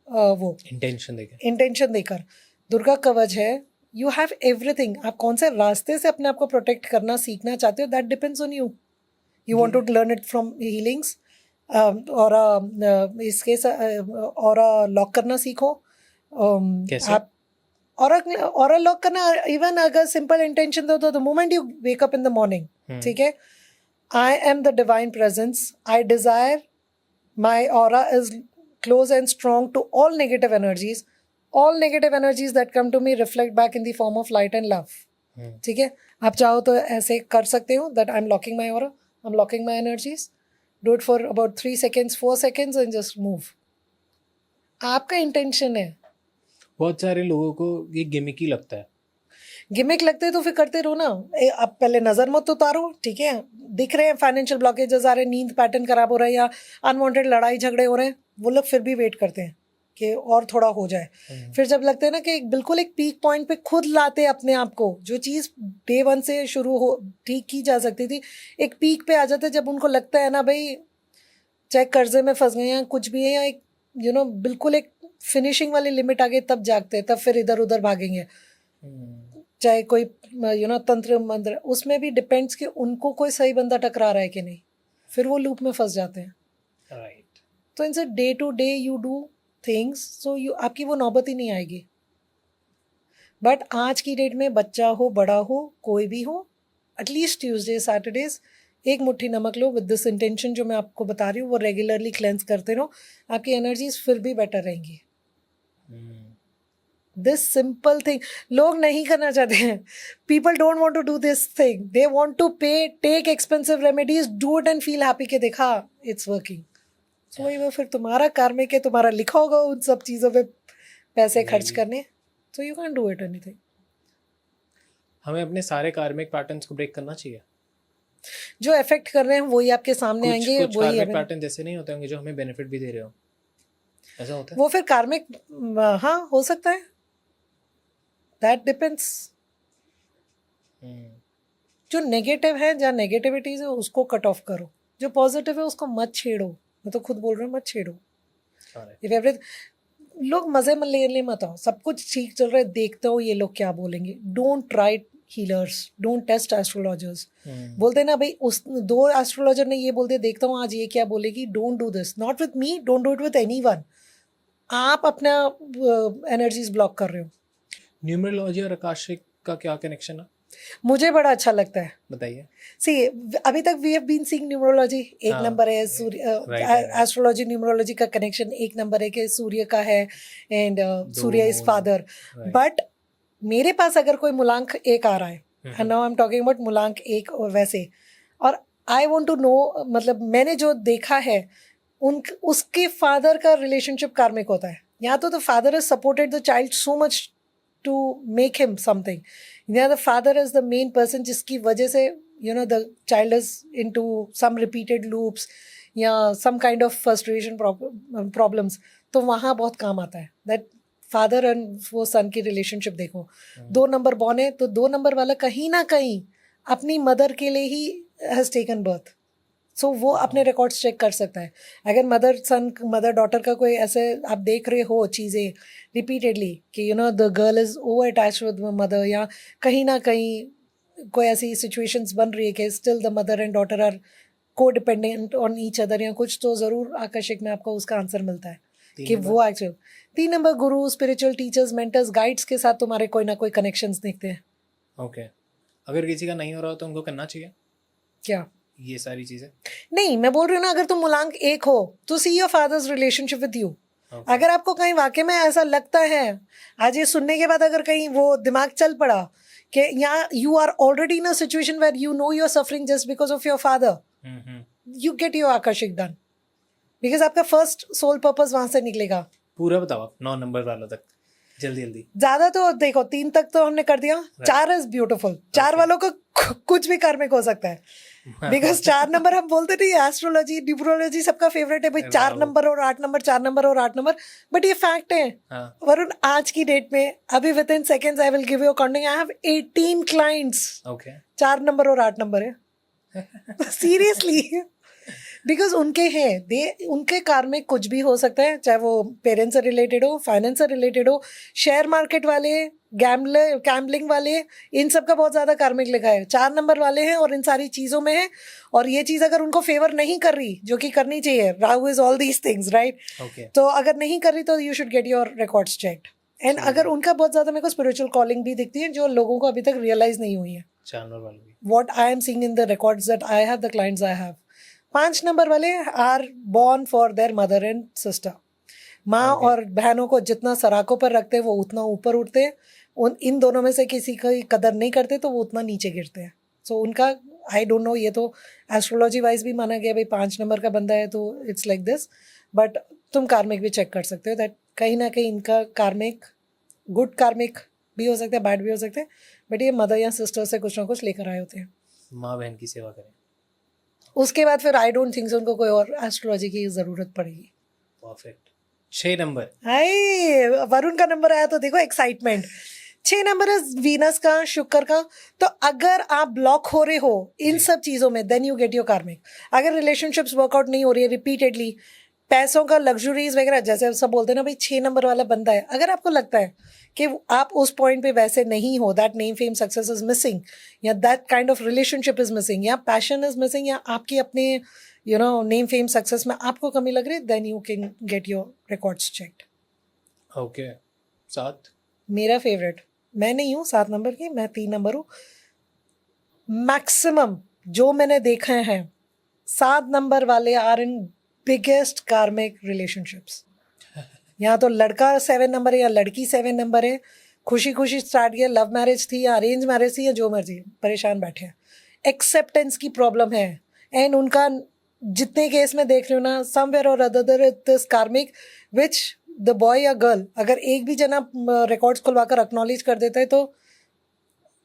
वो इंटेंशन देकर दुर्गा कवच है, यू हैव एवरीथिंग. आप कौन से रास्ते से अपने आप को प्रोटेक्ट करना सीखना चाहते हो, that depends on you. You want to learn it from healings, और इसके और लॉक करना सीखो. आप और लॉक करना, इवन अगर सिंपल इंटेंशन दो तो the moment you wake up in the morning, ठीक है, I am the divine presence, I desire my aura is close and strong to all negative energies. All negative energies that come to me reflect back in the form of light and love. ठीक है, आप चाहो तो ऐसे कर सकते हो that I'm locking my aura, I'm locking my energies. Do it for about 3 seconds, 4 seconds and just move. आपका इंटेंशन है. बहुत सारे लोगों को ये गिमिक ही लगता है. गिमिक लगते हैं तो फिर करते रहो ना. आप पहले नज़र मत उतारो, ठीक है, दिख रहे हैं फाइनेंशियल ब्लॉकेजेस आ रहे हैं, नींद पैटर्न खराब हो रहा है या अनवांटेड लड़ाई झगड़े हो रहे हैं, वो लोग फिर भी वेट करते हैं कि और थोड़ा हो जाए. फिर जब लगता है ना कि बिल्कुल एक पीक पॉइंट पे खुद लाते अपने आप को, जो चीज़ डे 1 से शुरू हो ठीक की जा सकती थी, एक पीक पे आ जाते हैं जब उनको लगता है ना भाई चाहे कर्जे में फंस गए या कुछ भी है, या एक बिल्कुल एक फिनिशिंग वाली लिमिट आ गई, तब जागते हैं, तब फिर इधर उधर भागेंगे. चाहे कोई तंत्र मंत्र, उसमें भी डिपेंड्स कि उनको कोई सही बंदा टकरा रहा है कि नहीं, फिर वो लूप में फंस जाते हैं. राइट. तो इनसे day to day you do things, so you आपकी वो नौबत ही नहीं आएगी. बट आज की डेट में बच्चा हो बड़ा हो कोई भी हो, एटलीस्ट ट्यूसडे सैटरडेज एक मुट्ठी नमक लो विद दिस इंटेंशन जो मैं आपको बता रही हूँ, वो रेगुलरली क्लेंस करते रहो, आपकी एनर्जीज फिर भी बेटर रहेंगी. दिस सिंपल थिंग लोग नहीं करना चाहते हैं. People don't want to do this thing, they want to pay, take expensive remedies, do it and feel happy कि देखा इट्स वर्किंग. तो वही वो फिर तुम्हारा कार्मिक है, तुम्हारा लिखा होगा उन सब चीज़ों पे पैसे खर्च करने, तो you can do it anything. हमें अपने सारे कार्मिक पैटर्न्स को ब्रेक करना चाहिए. जो इफेक्ट कर रहे हैं वही आपके सामने आएंगे. कुछ कार्मिक पैटर्न जैसे नहीं होते होंगे जो हमें बेनिफिट भी दे रहे हो, ऐसा होता है? वो फिर कार्मिक, हाँ हो सकता है, दैट डिपेंड्स. जो नेगेटिव है, जहाँ नेगेटिविटीज है उसको कट ऑफ करो, जो पॉजिटिव है उसको मत छेड़ो. मैं तो खुद बोल रहा हूँ मत छेड़ो. इफ एवरीथिंग, लोग मजे में लेने मत आओ, सब कुछ ठीक चल रहा है, देखते हो ये लोग क्या बोलेंगे. Don't try healers, don't test astrologers. बोलते ना भाई उस 2 एस्ट्रोलॉजर ने ये बोल दिया, देखता हूँ आज ये क्या बोलेगी. Don't do this, not with me, don't do it with anyone. आप अपना एनर्जीज ब्लॉक कर रहे हो. न्यूमरोलॉजी और आकाशिक का क्या कनेक्शन है? मुझे बड़ा अच्छा लगता है. बताइए. सी अभी तक we have been seeing numerology एक नंबर है, एस्ट्रोलॉजी न्यूमरोलॉजी का कनेक्शन एक नंबर है कि सूर्य का है and Surya is father. But मेरे पास अगर कोई मूलांक 1 आ रहा है, and now I am talking about मूलांक 1 वैसे, और आई वांट टू नो, मतलब मैंने जो देखा है उसके फादर का रिलेशनशिप कार्मिक होता है. या तो the father has supported the child so much to make him something, या the father is the main person जिसकी वजह से the child is into some repeated loops या some kind of frustration problems, तो वहाँ बहुत काम आता है दैट फादर एंड वो सन की रिलेशनशिप। देखो 2 नंबर बॉर्न है तो 2 नंबर वाला कहीं ना कहीं अपनी मदर के लिए ही हैज टेकन बर्थ, सो वो अपने रिकॉर्ड्स चेक कर सकता है। अगर मदर डॉटर का कोई ऐसे आप देख रहे हो चीज़ें रिपीटेडली कि the girl is over attach with mother, या कहीं ना कहीं कोई ऐसी सिचुएशंस बन रही है कि still the mother and daughter are co-dependent on each other या कुछ, तो ज़रूर आकर्षक में आपको उसका आंसर मिलता है कि वो एक्चुअल 3 नंबर गुरु, स्पिरिचुअल टीचर्स, मेंटर्स, गाइड्स के साथ तुम्हारे कोई ना कोई कनेक्शंस दिखते हैं। ओके, अगर किसी का नहीं हो रहा हो तो उनको करना चाहिए क्या ये सारी चीजें? नहीं, मैं बोल रही हूँ ना, अगर तुम मूलांक 1 हो तो see your fathers relationship with you. Okay. अगर आपको कहीं वाकई में ऐसा लगता है, आज ये सुनने के बाद अगर कहीं वो दिमाग चल पड़ा कि यहाँ you are already in a situation where you know you are suffering just because of your father, you get your akashic done, because आपका फर्स्ट सोल पर्पस वहां से निकलेगा। पूरा बताओ आप 9 नंबर वालों तक जल्दी जल्दी। ज्यादा तो देखो 3 तक तो हमने कर दिया, 4 इज ब्यूटिफुल। 4 वालों को कुछ भी कार्मिक हो सकता है, बिकॉज 4 नंबर हम बोलते नहीं, एस्ट्रोलॉजी न्यूमरोलॉजी सबका फेवरेट है भाई, 4 नंबर और 8 नंबर, 4 नंबर और 8 नंबर, बट ये फैक्ट है वरुण। आज की डेट में अभी with in seconds I will give you accounting, I have 18 clients 4 number और 8 नंबर है सीरियसली, बिकॉज उनके हैं उनके कार में कुछ भी हो सकता है, चाहे वो पेरेंट्स से रिलेटेड हो, फाइनेंस से रिलेटेड हो, शेयर मार्केट वाले, गैम्बलिंग वाले, इन सब का बहुत ज़्यादा कार्मिक लिखा है। 4 नंबर वाले हैं और इन सारी चीज़ों में है, और ये चीज़ अगर उनको फेवर नहीं कर रही, जो कि करनी चाहिए, Rahu is all these things right, तो अगर नहीं कर रही तो you should get your records checked. And अगर उनका बहुत ज़्यादा मेरे को स्पिरिचुअल कॉलिंग भी दिखती है जो लोगों को अभी तक रियलाइज नहीं हुई है, what I am seeing in the records that I have, the clients I have. 5 number वाले are born for their mother and sister, माँ और बहनों को जितना सराखों पर रखते हैं वो उतना ऊपर उठते हैं, इन दोनों में से किसी की कदर नहीं करते तो वो उतना नीचे गिरते हैं। सो उनका आई डोंट नो, ये तो एस्ट्रोलॉजी वाइज भी माना गया भाई 5 नंबर का बंदा है तो इट्स लाइक दिस, बट तुम कार्मिक भी चेक कर सकते हो दैट कहीं ना कहीं इनका कार्मिक गुड कार्मिक भी हो सकता है, बैड भी हो सकते हैं, बट ये मदर या सिस्टर से कुछ ना कुछ लेकर आए होते हैं। माँ बहन की सेवा करें, उसके बाद फिर आई डोंट थिंक उनको कोई और एस्ट्रोलॉजी की जरूरत पड़ेगी। परफेक्ट। 6 नंबर, हाय वरुण का नंबर आया तो देखो एक्साइटमेंट। 6 नंबर है वीनस का, शुक्र का, तो अगर आप ब्लॉक हो रहे हो इन सब चीज़ों में देन यू गेट योर कार्मिक। अगर रिलेशनशिप्स वर्कआउट नहीं हो रही है रिपीटेडली, पैसों का लग्जरीज वगैरह, जैसे सब बोलते हैं ना भाई 6 नंबर वाला बंदा है, अगर आपको लगता है कि आप उस पॉइंट पे वैसे नहीं हो, that name fame success is missing, या that kind of relationship is missing, या पैशन इज मिसिंग, या आपकी अपने नेम फेम सक्सेस में आपको कमी लग रही है, then you can get your records checked. Okay. 7 मेरा फेवरेट, मैं नहीं हूँ 7 नंबर की, मैं 3 नंबर हूँ। मैक्सिमम जो मैंने देखा है 7 नंबर वाले आर इन बिगेस्ट कार्मिक रिलेशनशिप्स। यहाँ तो लड़का 7 नंबर है या लड़की 7 नंबर है, खुशी खुशी स्टार्ट किया, लव मैरिज थी या अरेंज मैरिज थी या जो मर्जी, परेशान बैठे हैं, एक्सेप्टेंस की प्रॉब्लम है। एंड उनका जितने केस में देख रही हूँ ना, समवेयर और अदर दिस कार्मिक विच द बॉय या गर्ल, अगर एक भी जना रिकॉर्ड्स खुलवाकर एक्नॉलेज कर देता है तो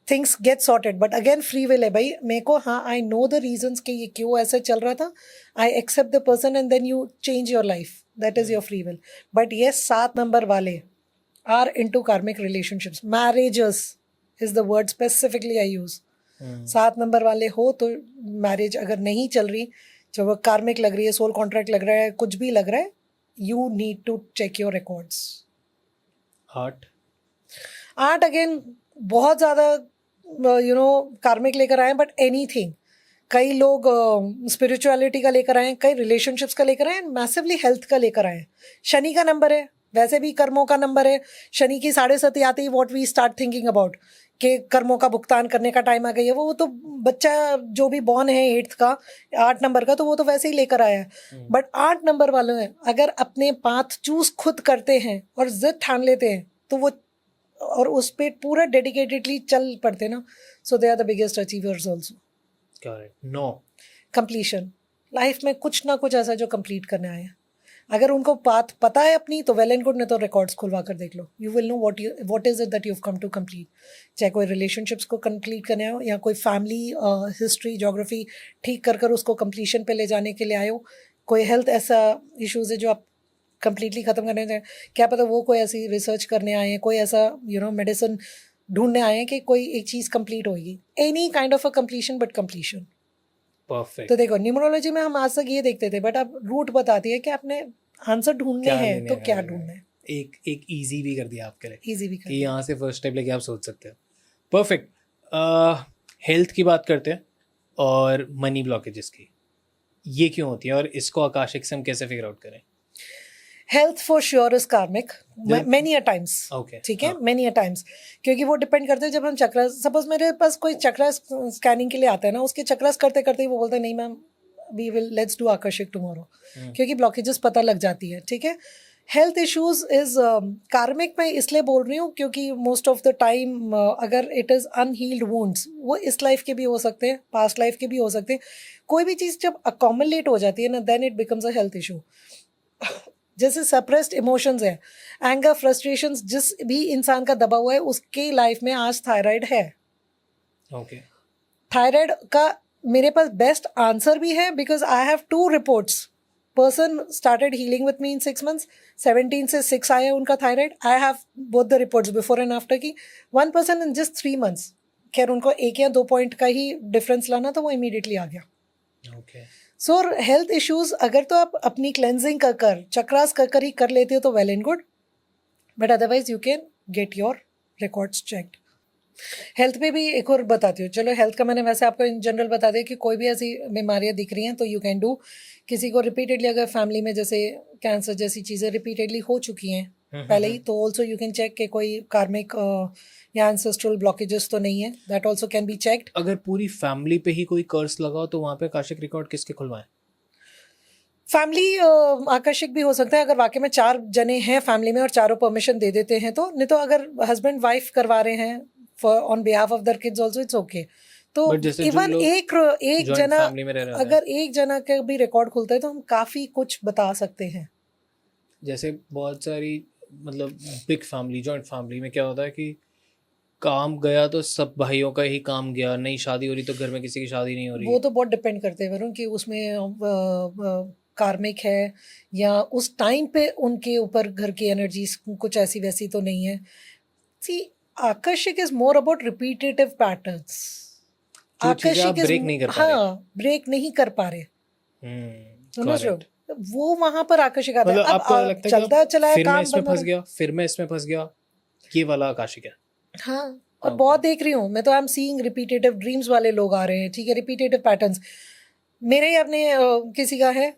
things get sorted. But again free will है भाई, मेरे को हाँ आई नो द रीजंस कि ये क्यों ऐसे चल रहा था, I accept the person and then you change your life, that is your free will. But ये 7 नंबर वाले are into karmic relationships, marriages is the word specifically I use. 7 number वाले हो तो मैरिज अगर नहीं चल रही, जब वो कार्मिक लग रही है, सोल कॉन्ट्रैक्ट लग रहा है, कुछ भी लग रहा है, you need to check your records। 8 again बहुत ज़्यादा कार्मिक लेकर आए, बट एनीथिंग, कई लोग स्पिरिचुअलिटी का लेकर आए, कई रिलेशनशिप्स का लेकर आए, मैसिवली हेल्थ का लेकर आए। शनि का नंबर है, वैसे भी कर्मों का नंबर है, शनि की 7.5 आते ही what we start thinking about कि कर्मों का भुगतान करने का टाइम आ गई है। वो तो बच्चा जो भी बॉर्न है 8th का 8 नंबर का, तो वो तो वैसे ही लेकर आया है। बट 8 नंबर वालों हैं अगर अपने पाथ चूज खुद करते हैं और जिद ठान लेते हैं तो वो और उस पर पूरा डेडिकेटेडली चल पड़ते ना, so they are the biggest achievers also. Correct. 9 completion, life में कुछ ना कुछ ऐसा जो कंप्लीट करने आए हैं। अगर उनको पाथ पता है अपनी तो वेल एंड गुड, नहीं तो रिकॉर्ड्स खुलवा कर देख लो, you will know what is it that you have come to complete. चाहे कोई रिलेशनशिप्स को कंप्लीट करने हो या कोई फैमिली हिस्ट्री जोग्राफी ठीक कर उसको कंप्लीशन पे ले जाने के लिए आए हो, कोई हेल्थ ऐसा इश्यूज है जो आप कंप्लीटली ख़त्म करने चाहें, क्या पता वो कोई ऐसी रिसर्च करने आए हैं, कोई ऐसा मेडिसिन ढूंढने आए हैं कि कोई एक चीज़ कंप्लीट होगी, any kind of a completion but completion. Perfect. तो देखो न्यूमरोलॉजी में हम आज तक ये देखते थे, बट अब रूट बताती है कि आपने आंसर ढूंढने क्या हैं लेने तो हैं, क्या ढूंढना है। एक इजी भी कर दिया आपके लिए इजी भी कि कर यहाँ से फर्स्ट स्टेप लेके आप सोच सकते हो। परफेक्ट। हेल्थ की बात करते हैं और मनी ब्लॉकेजेस की, ये क्यों होती है और इसको आकाशिक से हम कैसे फिगर आउट करें? हेल्थ फॉर श्योर इज कार्मिक The- many a times. Okay, ठीक है, हाँ। मेनी अ टाइम्स, क्योंकि वो डिपेंड करते हैं। जब हम चक्रा, सपोज मेरे पास कोई चक्रा स्कैनिंग के लिए आता है ना, उसके चक्रास करते करते ही वो बोलते हैं नहीं ma'am we will let's do akashic tomorrow, क्योंकि ब्लॉकेजेस पता लग जाती है। ठीक है, हेल्थ इश्यूज इज कार्मिक मैं इसलिए बोल रही हूँ क्योंकि मोस्ट ऑफ द टाइम अगर इट इज़ अनहील्ड वुंड्स, वो इस लाइफ के भी हो सकते हैं, पास्ट लाइफ के भी हो सकते हैं। कोई भी चीज़ जब अकोमोलेट हो जाती है ना, then it becomes a health issue. जैसे सप्रेस्ड इमोशंस है, एंगर, फ्रस्ट्रेशंस, जिस भी इंसान का दबा हुआ है उसके लाइफ में आज थायराइड है। ओके। थायराइड का मेरे पास बेस्ट आंसर भी है, because I have 2 reports. Person started healing with me in 6 months, 17 से 6 आया उनका thyroid. I have both the reports before and after की। 1 person इन जस्ट 3 months, खैर उनको 1 या 2 पॉइंट का ही डिफरेंस लाना था, वो इमीडिएटली आ गया। ओके। सो हेल्थ इश्यूज अगर तो आप अपनी क्लेंजिंग कर चक्रास कर ही कर लेते हो तो well and good, but otherwise you can get your records checked. Health पे भी एक और बताती हूँ, चलो हेल्थ का मैंने वैसे आपको इन जनरल बता दिया कि कोई भी ऐसी बीमारियाँ दिख रही हैं तो यू कैन डू। किसी को रिपीटेडली अगर फैमिली में जैसे कैंसर जैसी चीज़ें रिपीटेडली हो चुकी हैं पहले ही, तो ऑल्सो यू कैन चेक कि कोई कार्मिक या एंसेस्ट्रल ब्लॉकेजेस तो नहीं है, that also can be checked. अगर पूरी फैमिली पे ही कोई कर्स लगाओ तो वहाँ पे आकाशिक रिकॉर्ड किसके खुलवाएं? फैमिली आकर्षिक भी हो सकता है अगर वाकई में 4 जने हैं फैमिली में और चारों परमिशन दे देते हैं तो, नहीं तो अगर हस्बैंड वाइफ करवा रहे हैं on behalf of their kids also it's okay. तो But जैसे जो इवन लोग एक joint जना, family में रह रहे हैं, अगर एक जना का भी रिकॉर्ड खुलता है तो हम काफी कुछ बता सकते हैं। जैसे बहुत सारी मतलब बिग फैमिली, जॉइंट फैमिली में क्या होता है कि काम गया तो सब भाइयों का ही काम गया, नई शादी हो रही तो घर में किसी की शादी नहीं हो रही। वो तो बहुत डिपेंड करते हैं वरुण कि उसमें कार्मिक है या उस टाइम पे उनके ऊपर घर की एनर्जी कुछ ऐसी वैसी तो नहीं है। सी, आकर्षिक is more about repetitive patterns. जो चीजें आप आकर्षिक ब्रेक नहीं कर पा रहे। हाँ, ब्रेक नहीं कर पा रहे, समझ रहे हो, correct। वो वहां पर आकर्षिक आता है। मतलब अब आपको लगता है कि चलता अब चला है फिर मैं काम इसमें बंद हो फंस रहा गया, फिर मैं इसमें फंस गया, ये वाला आकाशिक है। है। हाँ, और Okay। बहुत देख रही हूँ मैं तो, आई एम सीइंग रिपीटेटिव ड्रीम्स वाले लोग आ रहे हैं। ठीक है, रिपीटेटिव पैटर्न्स। मेरे ही अपने किसी का है,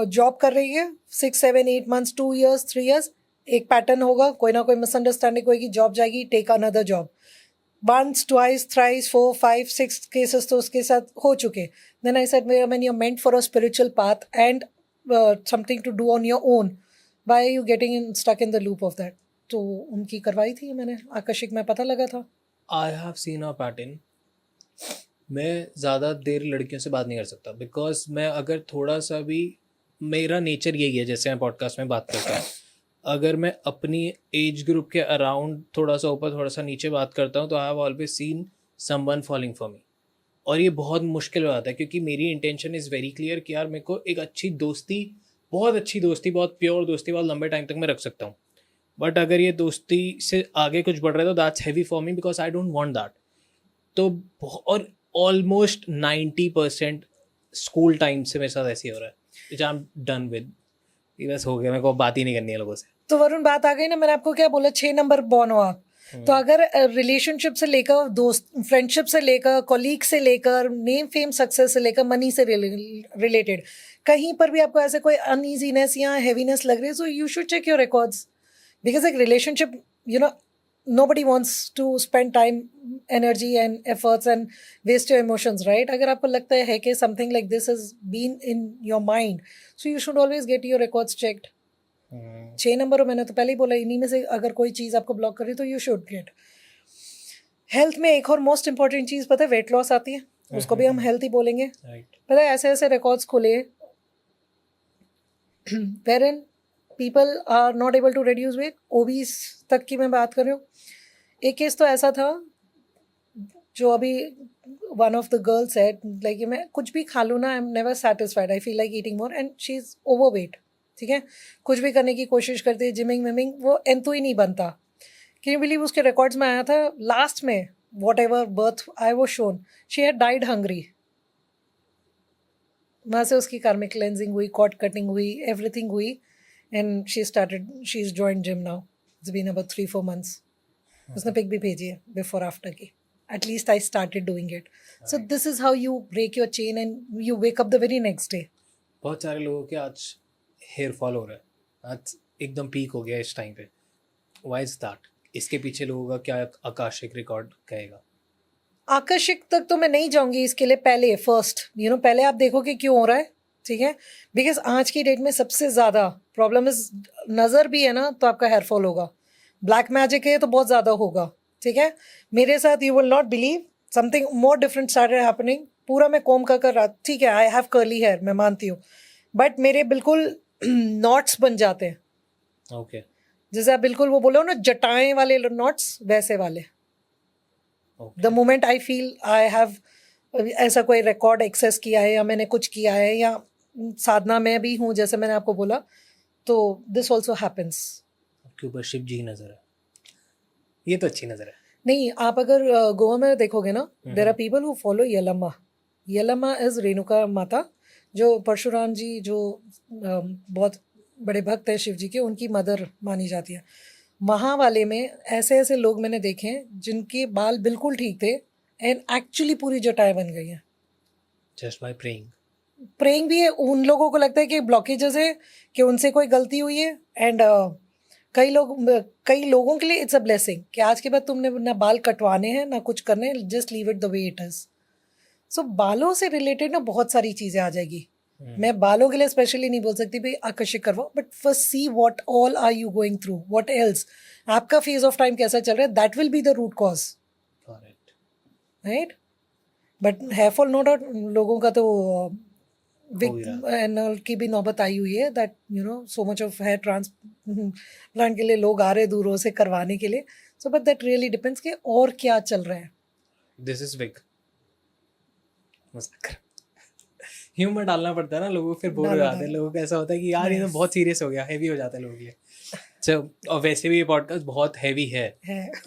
जॉब कर रही है 6 7 8 months, 2 years, 3 years, एक पैटर्न होगा, कोई ना कोई मिसअंडरस्टैंडिंग होगी, जॉब जाएगी, take another job. once, twice, thrice, 4, 5, 6 cases तो उसके साथ हो चुके। Then I said when you meant for a spiritual path and something to do on your own, why are you getting in stuck in the loop of that. तो उनकी करवाई थी मैंने, आकर्षिक में पता लगा था। आई हैव सीन अ पैटर्न। मैं ज़्यादा देर लड़कियों से बात नहीं कर सकता, बिकॉज मैं अगर थोड़ा सा भी, मेरा नेचर यही है जैसे मैं पॉडकास्ट में बात करता हूँ, अगर मैं अपनी एज ग्रुप के अराउंड थोड़ा सा ऊपर थोड़ा सा नीचे बात करता हूँ तो I have always seen someone falling for me. और ये बहुत मुश्किल हो जाता है क्योंकि मेरी इंटेंशन इज़ वेरी क्लियर कि यार मेरे को एक अच्छी दोस्ती, बहुत प्योर दोस्ती बहुत लंबे टाइम तक मैं रख सकता हूँ। बट अगर ये दोस्ती से आगे कुछ बढ़ रहा है तो that's heavy for me because I don't want that. तो और ऑलमोस्ट 90% स्कूल टाइम से मेरे साथ ऐसे ही हो रहा है, विच आई एम डन विद। बस हो गया, मेरे को बात ही नहीं करनी है लोगों से। तो वरुण बात आ गई ना, मैंने आपको क्या बोला, 6 नंबर बॉर्न हो आप। तो अगर रिलेशनशिप से लेकर, दोस्त फ्रेंडशिप से लेकर, कॉलीग से लेकर, नेम फेम सक्सेस से लेकर, मनी से रिलेटेड कहीं पर भी आपको ऐसे कोई अनईजीनेस या हैवीनेस लग रही है, so you should check your records. Because एक relationship, nobody wants to spend time, energy and efforts and waste your emotions, right? अगर आपको लगता है कि something like this has been in your mind, so you should always get your records checked। 6 number मैंने तो पहले ही बोला, इन्हीं में से अगर कोई चीज़ आपको ब्लॉक कर रही तो यू शुड गेट। हेल्थ में एक और मोस्ट इंपॉर्टेंट चीज़ पता है, वेट लॉस आती है, उसको भी हम हेल्थ ही बोलेंगे। राइट। पता है ऐसे ऐसे रिकॉर्ड्स खुले wherein people are not able to reduce weight, obese तक की मैं बात कर रही हूँ. एक केस तो ऐसा था जो अभी one of the girls said like मैं कुछ भी खा लूँ ना, I'm never satisfied, I feel like eating more, and she's overweight. ठीक है, कुछ भी करने की कोशिश करती है, जिमिंग विमिंग, वो एंथु ही नहीं बनता. कैन यू बिलीव उसके रिकॉर्ड्स में आया था लास्ट में, whatever birth I was shown, she had died hungry. वहाँ से उसकी कार्मिक क्लेंजिंग हुई, कॉट कटिंग हुई, एवरीथिंग हुई, and she is joined gym now. It's been about 3-4 months. उसने पिक भी भेजी है बिफोर आफ्टर की. At least I started doing it. So this is how you break your chain and you wake up the very next day. बहुत सारे लोगों के आज हेयर फॉल हो रहा है, आज एकदम पीक हो गया इस टाइम पे. Why is that? इसके पीछे लोगों का क्या आकाशिक रिकॉर्ड कहेगा? आकर्षिक तक तो मैं नहीं जाऊंगी इसके लिए. पहले फर्स्ट पहले आप देखो कि क्यों हो रहा है. ठीक है, बिकॉज आज की डेट में सबसे ज़्यादा प्रॉब्लम इज नज़र भी है ना, तो आपका हेयर फॉल होगा. ब्लैक मैजिक है तो बहुत ज़्यादा होगा. ठीक है, मेरे साथ you will not believe something more different started happening. पूरा मैं कोम कर रहा, ठीक है, आई हैव कर्ली हेयर, मैं मानती हूँ, बट मेरे बिल्कुल नॉट्स बन जाते हैं. ओके. जैसे आप बिल्कुल वो बोलो ना जटाएं वाले नॉट्स, वैसे वाले. The moment I feel I have ऐसा कोई रिकॉर्ड एक्सेस किया है या मैंने कुछ किया है या साधना में भी हूँ, जैसे मैंने आपको बोला, तो दिस ऑल्सो हैपन्स. आपके ऊपर शिव जी की नजर है, ये तो अच्छी नजर है. नहीं, आप अगर गोवा में देखोगे ना, there are people who follow Yellamma. Yellamma is Renuka Mata, जो परशुराम जी जो बहुत बड़े भक्त हैं शिव जी के, उनकी मदर मानी जाती है. वहाँ वाले में ऐसे ऐसे लोग मैंने देखे हैं जिनके बाल बिल्कुल ठीक थे एंड एक्चुअली पूरी जटाएं बन गई हैं. Just by praying. प्रेइंग भी है. उन लोगों को लगता है कि ब्लॉकेजेस है, कि उनसे कोई गलती हुई है, एंड कई लोगों के लिए इट्स अ ब्लेसिंग कि आज के बाद तुमने ना बाल कटवाने हैं ना कुछ करने हैं, just leave it the way it is. So बालों से रिलेटेड ना बहुत सारी चीज़ें आ जाएगी. मैं बालों के लिए स्पेशली नहीं बोल सकती भाई आकर्षित करवाओ, but first see what all are you going through, what else, आपका फेज ऑफ टाइम कैसा चल रहा है, that will be the root cause. Right. But hair fall no doubt लोगों का तो विग एनल की भी नौबत आई हुई है, that so much of hair transplant के लिए लोग आ रहे दूरों से करवाने के लिए. So but that really depends कि और क्या चल रहा है. This is wig. ह्यूमर डालना पड़ता है ना, लोगों को फिर बोर हो जाते हैं. लोगों को ऐसा होता है कि यार ये तो बहुत सीरियस हो गया, हैवी हो जाता है लोगों के लिए. और वैसे भी ये पॉडकास्ट बहुत हैवी है.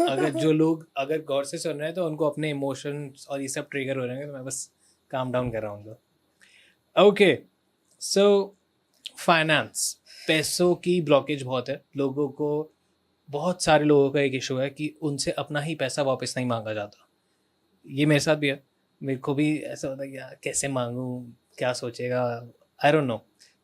अगर जो लोग अगर गौर से सुन रहे हैं तो उनको अपने इमोशंस और ये सब ट्रिगर हो रहे हैं, तो मैं बस काम डाउन कर रहा हूँ उनको. ओके, सो फाइनेंस, पैसों की ब्लॉकेज बहुत है लोगों को. बहुत सारे लोगों का एक इशू है कि उनसे अपना ही पैसा वापस नहीं मांगा जाता. ये मेरे साथ भी है. मेरे को भी ऐसा होता है कि यार कैसे मांगूँ, क्या सोचेगा, आई डोंट नो.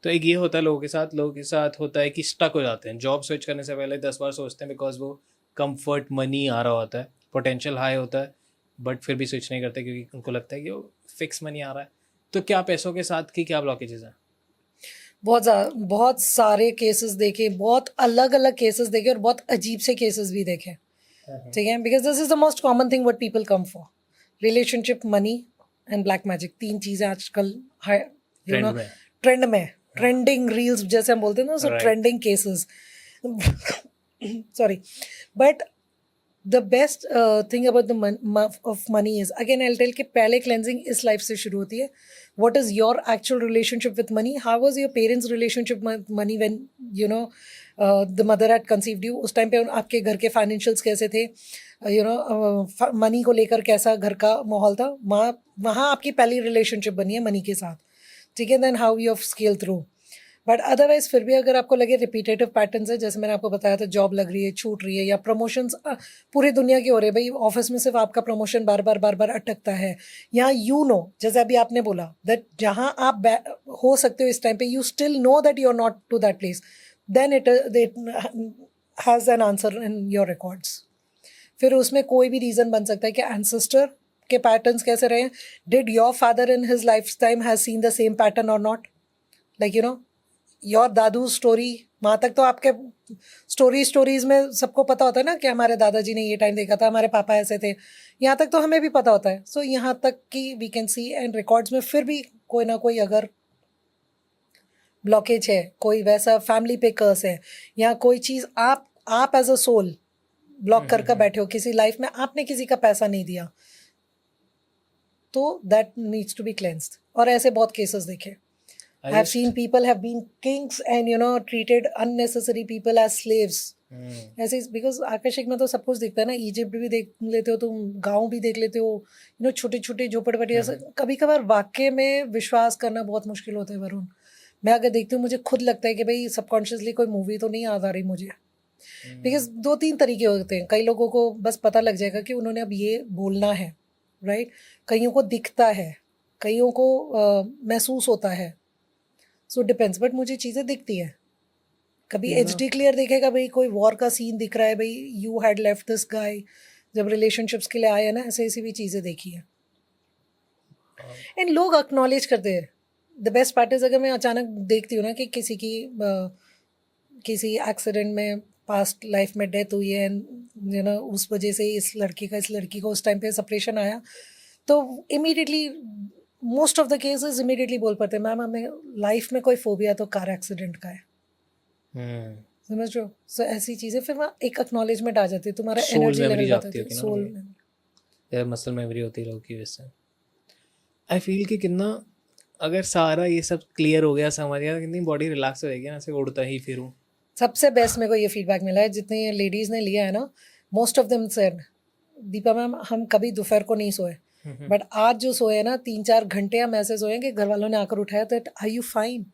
तो एक ये होता है लोगों के साथ होता है कि स्टक हो जाते हैं. जॉब स्विच करने से पहले 10 बार सोचते हैं, बिकॉज वो कंफर्ट मनी आ रहा होता है, पोटेंशियल हाई होता है, बट फिर भी स्विच नहीं करते क्योंकि उनको लगता है कि वो फिक्स मनी आ रहा है. तो क्या पैसों के साथ की क्या ब्लॉकेजेस हैं? बहुत सारे केसेस देखे, बहुत अलग अलग केसेस देखे और बहुत अजीब से केसेस भी देखे. ठीक है, because this is the most common thing what people come for. Relationship, money and black magic, 3 चीज़ें आजकल ट्रेंड में, ट्रेंडिंग रील्स जैसे हम बोलते हैं ना, so trending cases. Sorry, but the best thing about the of money is, again I tell कि पहले क्लेंजिंग इस लाइफ से शुरू होती है. What is your actual relationship with money? How was your parents relationship with money when the mother had conceived you? उस time पे आपके घर के फाइनेंशियल्स कैसे थे? मनी को लेकर कैसा घर का माहौल था? वहाँ आपकी पहली रिलेशनशिप बनी है मनी के साथ. ठीक है, then how you have scale through. But otherwise फिर भी अगर आपको लगे रिपीटेटिव पैटर्न्स है, जैसे मैंने आपको बताया था, जॉब लग रही है, छूट रही है, या प्रमोशंस पूरी दुनिया के हो रहे हैं, भाई ऑफिस में सिर्फ आपका प्रमोशन बार बार अटकता है, या जैसे अभी आपने बोला दैट जहाँ आप हो सकते हो इस टाइम पे, you still know that you are not to that place, then it has an answer in your records. फिर उसमें कोई भी रीज़न बन सकता है कि एंसेस्टर के पैटर्न्स कैसे रहे. Did your father in his life time has seen the same pattern और नॉट? लाइक योर दादू स्टोरी, वहाँ तक तो आपके स्टोरीज में सबको पता होता है ना कि हमारे दादाजी ने ये टाइम देखा था, हमारे पापा ऐसे थे. यहाँ तक तो हमें भी पता होता है. सो यहाँ तक कि we can see and records में फिर भी कोई ना कोई अगर ब्लॉकेज है, कोई वैसा फैमिली पे कर्स है, या कोई चीज़ आप एज अ सोल ब्लॉक कर बैठे हो किसी लाइफ में, आपने किसी का पैसा नहीं दिया, तो that needs to be cleansed. और ऐसे बहुत केसेस देखे. I have seen people have been kings and treated unnecessary people as slaves. ऐसे बिकॉज आकर्षक में तो सब कुछ दिखता है ना. इजिप्ट भी देख लेते हो तुम, गांव भी देख लेते हो, छोटे छोटे झोपड़पट्टियाँ. कभी कभार वाक्य में विश्वास करना बहुत मुश्किल होता है वरुण. मैं अगर देखती हूँ मुझे खुद लगता है कि भाई सबकॉन्शियसली कोई मूवी तो नहीं याद आ रही मुझे. बिकॉज 2-3 तरीके होते हैं. कई लोगों को बस पता लग जाएगा कि उन्होंने अब ये बोलना है, राइट. कईयों को दिखता है, कईयों को महसूस होता है. So depends. बट मुझे चीज़ें दिखती हैं. कभी HD क्लियर दिखेगा, भाई कोई वॉर का सीन दिख रहा है, भाई you had left this guy, जब रिलेशनशिप्स के लिए आए हैं ना, ऐसी भी चीज़ें देखी है. एंड लोग एक्नॉलेज करते हैं. द बेस्ट पार्ट इज, अगर मैं अचानक देखती हूँ ना कि किसी की किसी एक्सीडेंट में पास्ट लाइफ में डेथ हुई है, एंड उस वजह से इस लड़की को उस टाइम पे सेपरेशन आया, तो immediately most of the cases immediately बोल पाते हैं, मैम हमें लाइफ में कोई फोबिया तो कार एक्सीडेंट का है. समझ रहे हो. सो ऐसी चीज़ें फिर वहाँ एक एक्नॉलेजमेंट आ जाती है, तुम्हारा एनर्जी लेवल जाती है. सोल यार मसल मेमोरी होती है लोगों की वजह से. आई फील कि कितना अगर सारा ये सब क्लियर हो गया, समझ गया, कितनी बॉडी रिलैक्स हो जाएगी ना, ऐसे उड़ता ही फिरूं. सबसे बेस्ट मेरे को ये फीडबैक मिला है जितनी लेडीज़ ने लिया है ना, most of them said, Deepa ma'am हम कभी दोपहर को नहीं सोए, बट आज जो सोए ना 3-4 घंटे हम ऐसे सोए कि घर वालों ने आकर उठाया, that are you fine.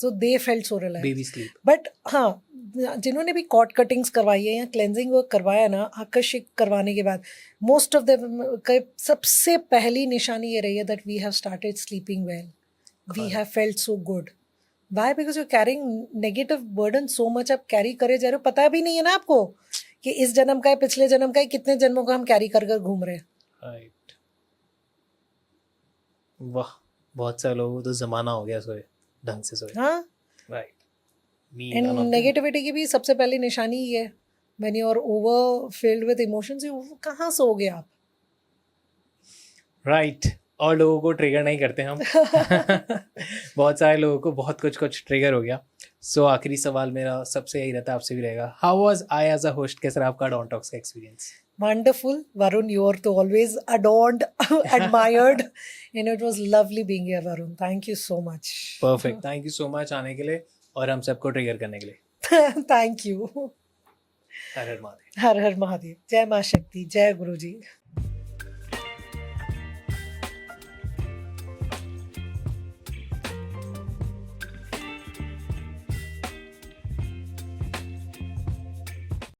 So they felt so relax. But हाँ, जिन्होंने भी कॉर्ड कटिंग्स करवाई है या क्लेंजिंग वर्क करवाया ना, आकर्षित करवाने के बाद, मोस्ट ऑफ द सबसे पहली निशानी ये रही है that we have started sleeping well, we have felt so good. Why? Because you carrying negative burden so much. आप कैरी करे जा रहे हो, पता भी नहीं है ना आपको कि इस जन्म का है, पिछले जन्म का है, कितने जन्मों का हम कैरी कर घूम रहे हैं. राइट. वाह, बहुत सारे लोगों को तो जमाना हो गया सोए, ढंग से सोए. हाँ, राइट. एंड नेगेटिविटी की भी सबसे पहली निशानी ही है, when you are over filled with emotions. कहाँ सोओगे आप? राइट. और लोगों को ट्रिगर नहीं करते हम. बहुत सारे लोगों को बहुत कुछ ट्रिगर हो गया. सो आखिरी सवाल मेरा सबसे यही रहता है, आपसे भी रहेगा, how was I as a host? कैसा आपका डॉन टॉक्स का experience? Wonderful, Varun. You are to always adorned, admired, and it was lovely being here, Varun. Thank you so much. Perfect. Thank you so much आने के लिए और हम सबको trigger करने के लिए. Thank you. हर हर महादेव. हर हर महादेव. जय माँ शक्ति, जय गुरु जी.